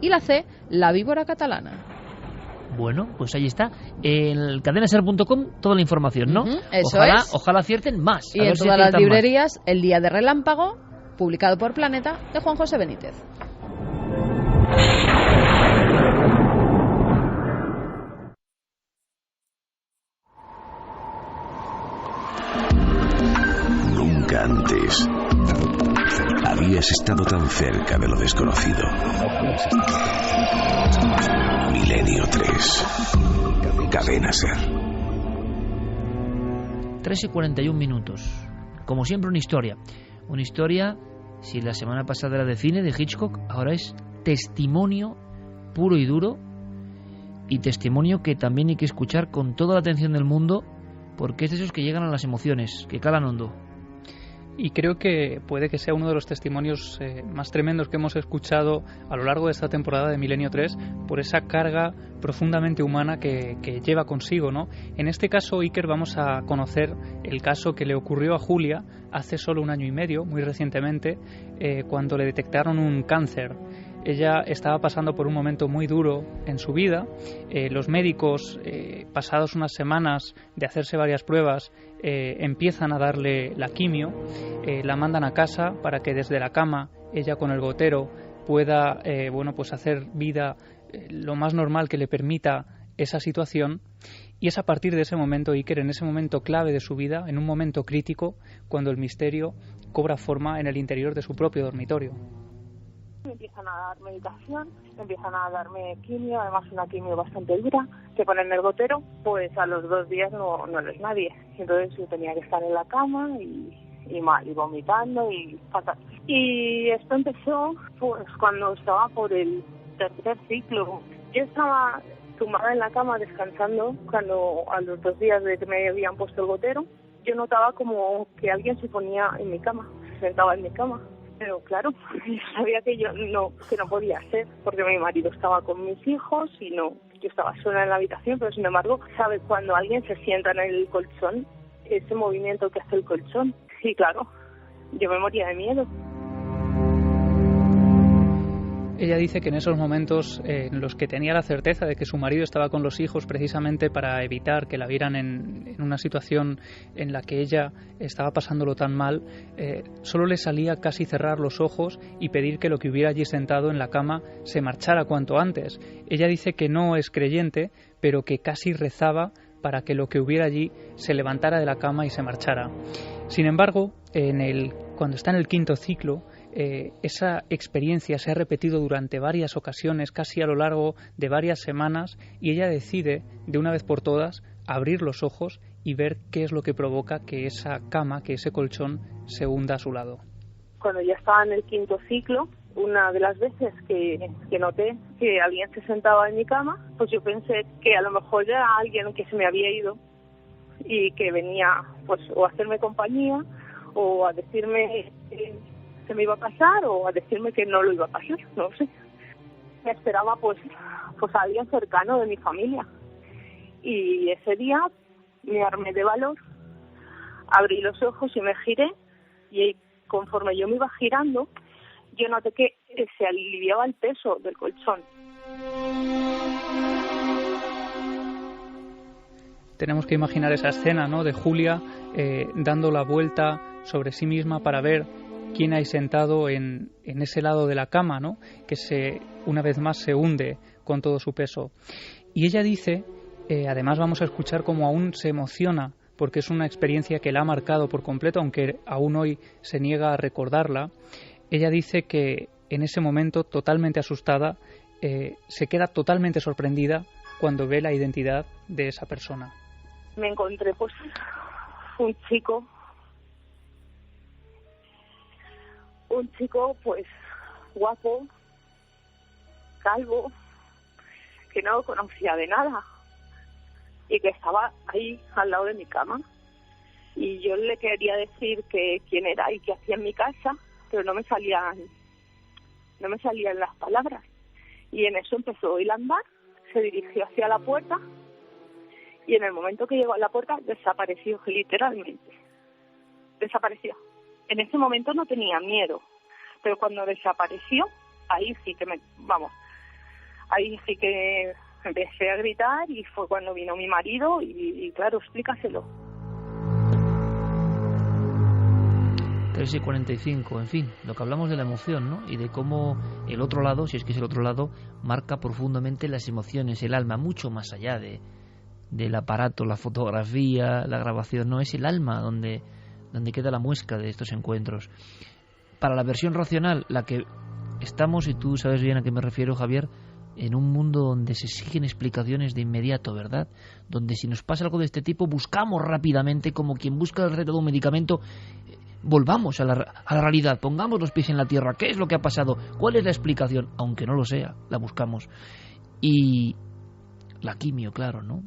y la C, la víbora catalana. Bueno, pues ahí está. En cadenaser.com toda la información, ¿no? Eso ojalá acierten más. Y en todas las librerías, El día de relámpago, publicado por Planeta, de Juan José Benítez. Nunca antes habías estado tan cerca de lo desconocido. Milenio 3. Cadena Ser. 3:41. Como siempre, una historia. Una historia, si la semana pasada era de cine, de Hitchcock, ahora es testimonio puro y duro, y testimonio que también hay que escuchar con toda la atención del mundo, porque es de esos que llegan a las emociones, que calan hondo. Y creo que puede que sea uno de los testimonios más tremendos que hemos escuchado a lo largo de esta temporada de Milenio 3, por esa carga profundamente humana que lleva consigo, ¿no? En este caso, Iker, vamos a conocer el caso que le ocurrió a Julia hace solo 1 año y medio, muy recientemente, cuando le detectaron un cáncer. Ella estaba pasando por un momento muy duro en su vida. Los médicos, pasados unas semanas de hacerse varias pruebas, empiezan a darle la quimio, la mandan a casa para que desde la cama, ella con el gotero, pueda pues hacer vida lo más normal que le permita esa situación. Y es a partir de ese momento, Iker, en ese momento clave de su vida, en un momento crítico, cuando el misterio cobra forma en el interior de su propio dormitorio. Me empiezan a dar medicación, me empiezan a darme quimio, además una quimio bastante dura, que ponen el gotero, pues a los 2 días no eres nadie. Entonces yo tenía que estar en la cama y mal, y vomitando y fatal. Y esto empezó pues cuando estaba por el 3er ciclo. Yo estaba tumbada en la cama descansando cuando a los 2 días de que me habían puesto el gotero, yo notaba como que alguien se ponía en mi cama, se sentaba en mi cama. Pero claro, yo sabía que no podía ser, porque mi marido estaba con mis hijos y yo estaba sola en la habitación, pero sin embargo, ¿sabes? Cuando alguien se sienta en el colchón, ese movimiento que hace el colchón, y claro, yo me moría de miedo. Ella dice que en esos momentos en los que tenía la certeza de que su marido estaba con los hijos precisamente para evitar que la vieran en una situación en la que ella estaba pasándolo tan mal, solo le salía casi cerrar los ojos y pedir que lo que hubiera allí sentado en la cama se marchara cuanto antes. Ella dice que no es creyente, pero que casi rezaba para que lo que hubiera allí se levantara de la cama y se marchara. Sin embargo, cuando está en el 5.º ciclo, esa experiencia se ha repetido durante varias ocasiones, casi a lo largo de varias semanas, y ella decide, de una vez por todas, abrir los ojos y ver qué es lo que provoca que esa cama, que ese colchón se hunda a su lado. Cuando ya estaba en el 5º ciclo, una de las veces que noté que alguien se sentaba en mi cama, pues yo pensé que a lo mejor era alguien que se me había ido y que venía pues o a hacerme compañía o a decirme que me iba a pasar o a decirme que no lo iba a pasar, no sé. Me esperaba pues a alguien cercano de mi familia. Y ese día me armé de valor, abrí los ojos y me giré, y conforme yo me iba girando, yo noté que se aliviaba el peso del colchón. Tenemos que imaginar esa escena, ¿no?, de Julia dando la vuelta sobre sí misma para ver quién hay sentado en ese lado de la cama, ¿no?, que una vez más se hunde con todo su peso. Y ella dice, además vamos a escuchar cómo aún se emociona, porque es una experiencia que la ha marcado por completo, aunque aún hoy se niega a recordarla. Ella dice que en ese momento, totalmente asustada, se queda totalmente sorprendida cuando ve la identidad de esa persona. Me encontré pues un chico pues guapo, calvo, que no conocía de nada y que estaba ahí al lado de mi cama, y yo le quería decir que quién era y qué hacía en mi casa, pero no me salían las palabras, y en eso empezó a andar, se dirigió hacia la puerta y en el momento que llegó a la puerta desapareció, literalmente desapareció. En ese momento no tenía miedo, pero cuando desapareció, ahí sí que empecé a gritar, y fue cuando vino mi marido y claro, explícaselo. 3:45, en fin, lo que hablamos de la emoción, ¿no? Y de cómo el otro lado, si es que es el otro lado, marca profundamente las emociones, el alma, mucho más allá del aparato, la fotografía, la grabación, no, es el alma donde queda la muesca de estos encuentros. Para la versión racional, la que estamos, y tú sabes bien a qué me refiero, Javier, en un mundo donde se exigen explicaciones de inmediato, ¿verdad? Donde si nos pasa algo de este tipo, buscamos rápidamente, como quien busca el reto de un medicamento, volvamos a la realidad, pongamos los pies en la tierra. ¿Qué es lo que ha pasado? ¿Cuál es la explicación? Aunque no lo sea, la buscamos. Y la quimio, claro, ¿no?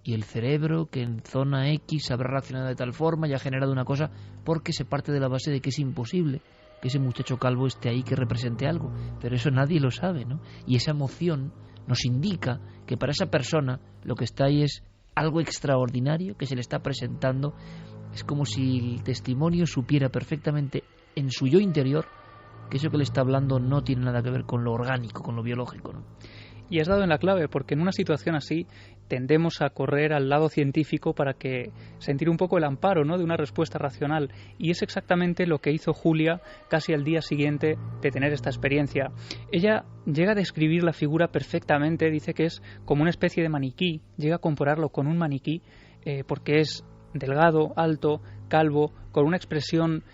Y el cerebro que en zona X habrá reaccionado de tal forma y ha generado una cosa, porque se parte de la base de que es imposible que ese muchacho calvo esté ahí, que represente algo, pero eso nadie lo sabe, ¿no? Y esa emoción nos indica que para esa persona lo que está ahí es algo extraordinario que se le está presentando. Es como si el testimonio supiera perfectamente en su yo interior que eso que le está hablando no tiene nada que ver con lo orgánico, con lo biológico, ¿no? Y has dado en la clave, porque en una situación así tendemos a correr al lado científico para sentir un poco el amparo, ¿no?, de una respuesta racional. Y es exactamente lo que hizo Julia casi al día siguiente de tener esta experiencia. Ella llega a describir la figura perfectamente, dice que es como una especie de maniquí, llega a compararlo con un maniquí, porque es delgado, alto, calvo, con una expresión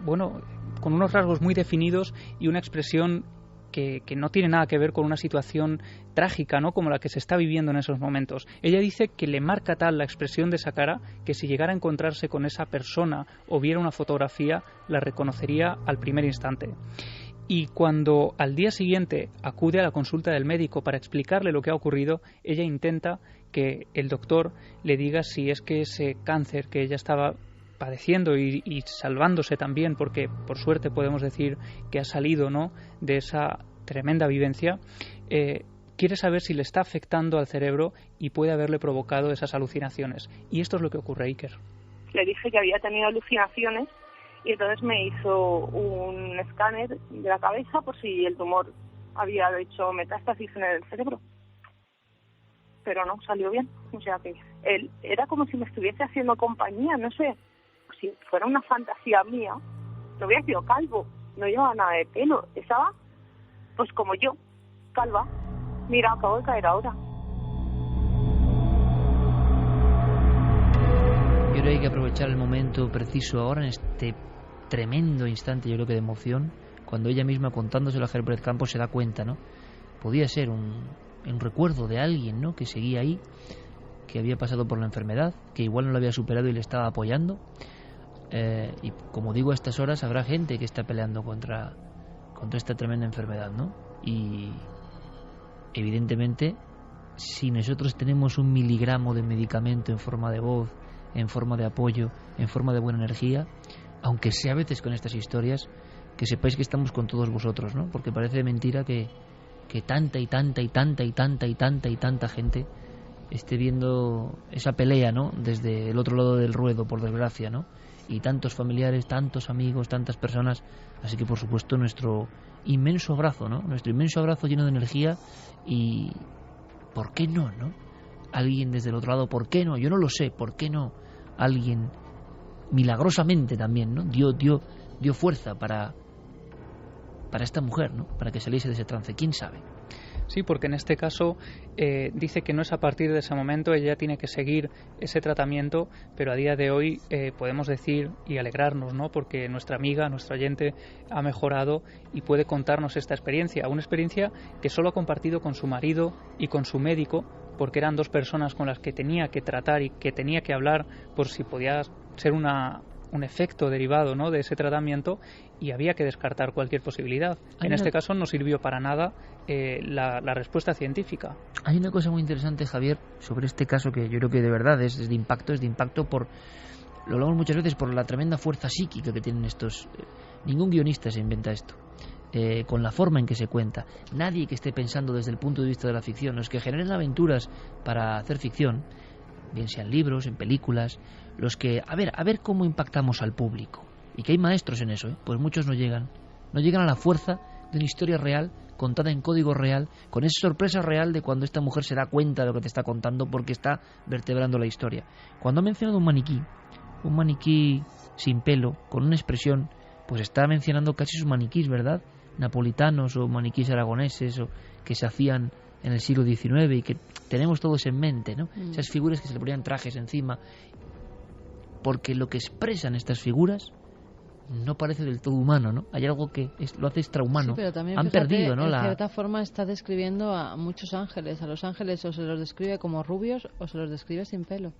con unos rasgos muy definidos y una expresión que no tiene nada que ver con una situación trágica, ¿no?, como la que se está viviendo en esos momentos. Ella dice que le marca tal la expresión de esa cara que si llegara a encontrarse con esa persona o viera una fotografía, la reconocería al primer instante. Y cuando al día siguiente acude a la consulta del médico para explicarle lo que ha ocurrido, ella intenta que el doctor le diga si es que ese cáncer que ella estaba padeciendo y salvándose también, porque por suerte podemos decir que ha salido, ¿no?, de esa tremenda vivencia, quiere saber si le está afectando al cerebro y puede haberle provocado esas alucinaciones. Y esto es lo que ocurre, Iker. Le dije que había tenido alucinaciones y entonces me hizo un escáner de la cabeza por si el tumor había hecho metástasis en el cerebro. Pero no, salió bien. O sea que él era como si me estuviese haciendo compañía, no sé. Si fuera una fantasía mía, no hubiera sido calvo, no llevaba nada de pelo, estaba pues como yo, calva. Mira, acabo de caer ahora. Yo creo que hay que aprovechar el momento preciso ahora, en este tremendo instante, yo creo que de emoción, cuando ella misma, contándoselo a Javier Pérez Campos, se da cuenta, ¿no? Podía ser un recuerdo de alguien, ¿no?, que seguía ahí. que había pasado por la enfermedad, que igual no lo había superado y le estaba apoyando. Y como digo, a estas horas habrá gente que está peleando contra esta tremenda enfermedad, ¿no? Y evidentemente, si nosotros tenemos 1 miligramo de medicamento en forma de voz, en forma de apoyo, en forma de buena energía, aunque sea a veces con estas historias, que sepáis que estamos con todos vosotros, ¿no? Porque parece mentira que tanta y tanta y tanta y tanta y tanta y tanta gente esté viendo esa pelea, ¿no? Desde el otro lado del ruedo, por desgracia, ¿no? Y tantos familiares, tantos amigos, tantas personas. Así que, por supuesto, nuestro inmenso abrazo, ¿no? Nuestro inmenso abrazo lleno de energía. Y ¿por qué no, no? Alguien desde el otro lado, ¿por qué no? Yo no lo sé, ¿por qué no? Alguien milagrosamente también, ¿no? Dio fuerza para esta mujer, ¿no? Para que saliese de ese trance. ¿Quién sabe? Sí, porque en este caso dice que no es a partir de ese momento, ella tiene que seguir ese tratamiento, pero a día de hoy podemos decir y alegrarnos, ¿no? Porque nuestra amiga, nuestra oyente ha mejorado y puede contarnos esta experiencia, una experiencia que solo ha compartido con su marido y con su médico, porque eran 2 personas con las que tenía que tratar y que tenía que hablar por si podía ser un efecto derivado, ¿no? De ese tratamiento, y había que descartar cualquier posibilidad. En este caso no sirvió para nada la respuesta científica. Hay una cosa muy interesante, Javier, sobre este caso que yo creo que de verdad es de impacto por, lo hablamos muchas veces, por la tremenda fuerza psíquica que tienen estos. Ningún guionista se inventa esto. Con la forma en que se cuenta. Nadie que esté pensando desde el punto de vista de la ficción. Los que generen aventuras para hacer ficción, bien sean libros, en películas, los que, a ver cómo impactamos al público. Y que hay maestros en eso, pues muchos no llegan a la fuerza de una historia real, contada en código real, con esa sorpresa real de cuando esta mujer se da cuenta de lo que te está contando porque está vertebrando la historia. Cuando ha mencionado un maniquí sin pelo, con una expresión, pues está mencionando casi sus maniquís, ¿verdad? Napolitanos o maniquís aragoneses o que se hacían en el siglo XIX y que tenemos todos en mente, ¿no? Esas figuras que se le ponían trajes encima, porque lo que expresan estas figuras no parece del todo humano, ¿no? Hay algo que lo hace extrahumano. Sí, pero también, han fíjate, perdido, ¿no? En cierta forma está describiendo a muchos ángeles. A los ángeles o se los describe como rubios o se los describe sin pelo.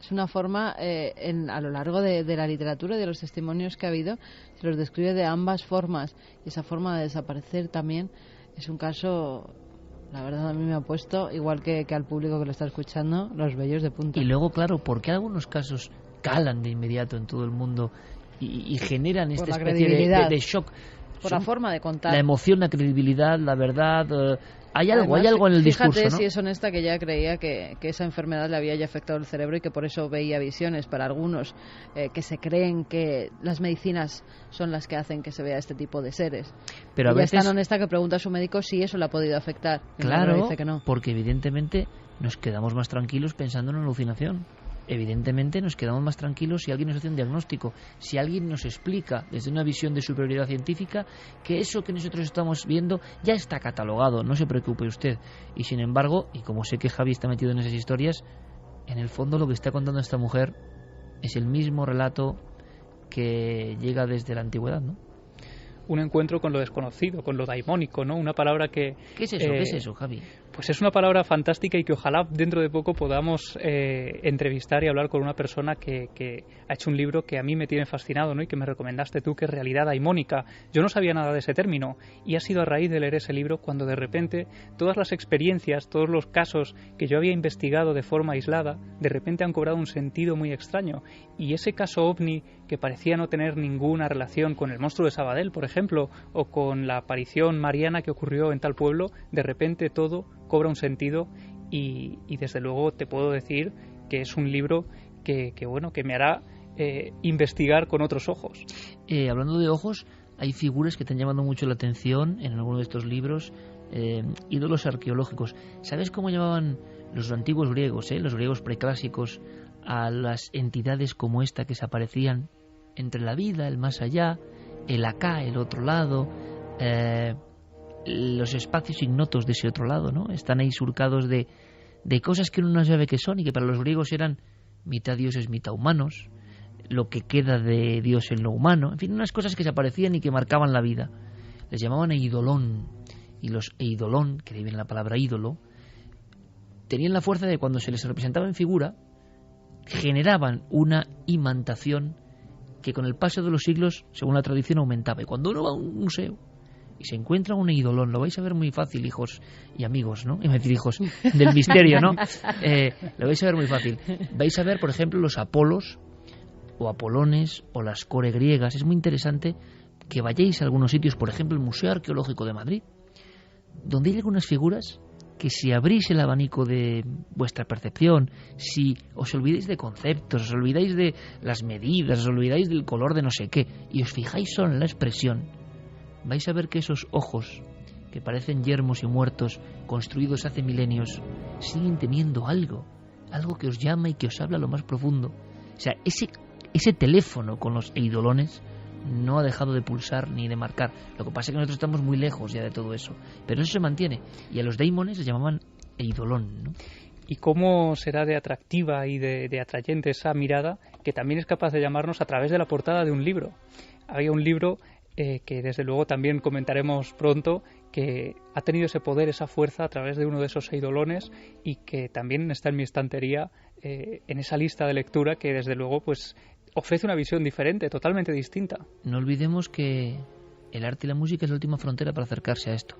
Es una forma, a lo largo de la literatura y de los testimonios que ha habido, se los describe de ambas formas. Y esa forma de desaparecer también es un caso, la verdad, a mí me ha puesto, igual que al público que lo está escuchando, los vellos de punta. Y luego, claro, ¿por qué algunos casos calan de inmediato en todo el mundo y generan esta especie de shock? Por la forma de contar. La emoción, la credibilidad, la verdad. Hay algo en el discurso, fíjate, ¿no? si es honesta, que ella creía que esa enfermedad le había ya afectado el cerebro y que por eso veía visiones. Para algunos que se creen que las medicinas son las que hacen que se vea este tipo de seres. Pero a veces es tan honesta que pregunta a su médico si eso le ha podido afectar. Claro, dice que no. Porque evidentemente nos quedamos más tranquilos pensando en una alucinación. Evidentemente nos quedamos más tranquilos si alguien nos hace un diagnóstico, si alguien nos explica desde una visión de superioridad científica que eso que nosotros estamos viendo ya está catalogado, no se preocupe usted. Y sin embargo, y como sé que Javi está metido en esas historias, en el fondo lo que está contando esta mujer es el mismo relato que llega desde la antigüedad, ¿no? Un encuentro con lo desconocido, con lo daimónico, ¿no? Una palabra que... ¿Qué es eso? ¿Qué es eso, Javi? Pues es una palabra fantástica y que ojalá dentro de poco podamos entrevistar y hablar con una persona que ha hecho un libro que a mí me tiene fascinado, ¿no? Y que me recomendaste tú, que es Realidad Daimónica. Yo no sabía nada de ese término y ha sido a raíz de leer ese libro cuando de repente todas las experiencias, todos los casos que yo había investigado de forma aislada, de repente han cobrado un sentido muy extraño. Y ese caso OVNI, que parecía no tener ninguna relación con el monstruo de Sabadell, por ejemplo, o con la aparición mariana que ocurrió en tal pueblo, de repente todo cobra un sentido y desde luego te puedo decir que es un libro que me hará investigar con otros ojos. Hablando de ojos, hay figuras que te han llamado mucho la atención en alguno de estos libros, ídolos arqueológicos. ¿Sabes cómo llamaban los antiguos griegos, los griegos preclásicos, a las entidades como esta que se aparecían entre la vida, el más allá, el acá, el otro lado, los espacios ignotos de ese otro lado, ¿no? Están ahí surcados de cosas que uno no sabe qué son y que para los griegos eran mitad dioses, mitad humanos, lo que queda de Dios en lo humano, en fin, unas cosas que se aparecían y que marcaban la vida. Les llamaban eidolón, y los eidolón, que ahí viene la palabra ídolo, tenían la fuerza de cuando se les representaba en figura, generaban una imantación que con el paso de los siglos, según la tradición, aumentaba. Y cuando uno va a un museo y se encuentra un eidolón, lo vais a ver muy fácil, hijos y amigos, ¿no? Iba a decir hijos del misterio, ¿no? Lo vais a ver muy fácil. Vais a ver, por ejemplo, los Apolos o Apolones o las Core griegas. Es muy interesante que vayáis a algunos sitios, por ejemplo, el Museo Arqueológico de Madrid, donde hay algunas figuras que si abrís el abanico de vuestra percepción, si os olvidáis de conceptos, os olvidáis de las medidas, os olvidáis del color de no sé qué, y os fijáis solo en la expresión, vais a ver que esos ojos, que parecen yermos y muertos, construidos hace milenios, siguen teniendo algo que os llama y que os habla a lo más profundo. O sea, ese teléfono con los eidolones no ha dejado de pulsar ni de marcar. Lo que pasa es que nosotros estamos muy lejos ya de todo eso, pero eso se mantiene. Y a los daimones les llamaban eidolón, ¿no? ¿Y cómo será de atractiva y de atrayente esa mirada que también es capaz de llamarnos a través de la portada de un libro? Había un libro que desde luego también comentaremos pronto, que ha tenido ese poder, esa fuerza a través de uno de esos eidolones, y que también está en mi estantería, en esa lista de lectura, que desde luego pues ofrece una visión diferente, totalmente distinta. No olvidemos que el arte y la música es la última frontera para acercarse a esto.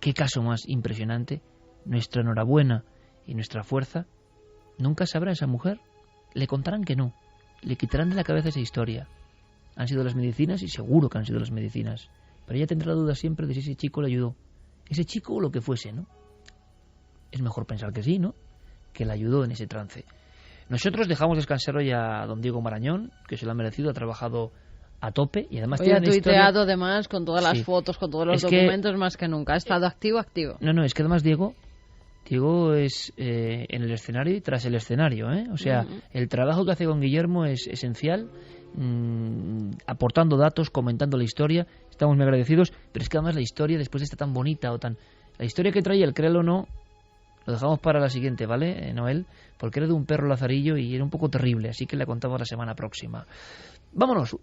¿Qué caso más impresionante? Nuestra enhorabuena y nuestra fuerza. Nunca sabrá esa mujer. Le contarán que no. Le quitarán de la cabeza esa historia. Han sido las medicinas, y seguro que han sido las medicinas. Pero ella tendrá dudas siempre de si ese chico le ayudó. Ese chico o lo que fuese, ¿no? Es mejor pensar que sí, ¿no? Que le ayudó en ese trance. Nosotros dejamos descansar hoy a don Diego Marañón, que se lo ha merecido, ha trabajado a tope y además tiene ha tuiteado además con todas las fotos, con todos los documentos, más que nunca. Ha estado activo. No, es que además Diego es en el escenario y tras el escenario, ¿eh? O sea, el trabajo que hace con Guillermo es esencial, aportando datos, comentando la historia. Estamos muy agradecidos, pero es que además la historia, después de esta tan bonita la historia que trae el créelo o no, lo dejamos para la siguiente, ¿vale, Noel? Porque era de un perro lazarillo y era un poco terrible, así que la contamos la semana próxima. Vámonos,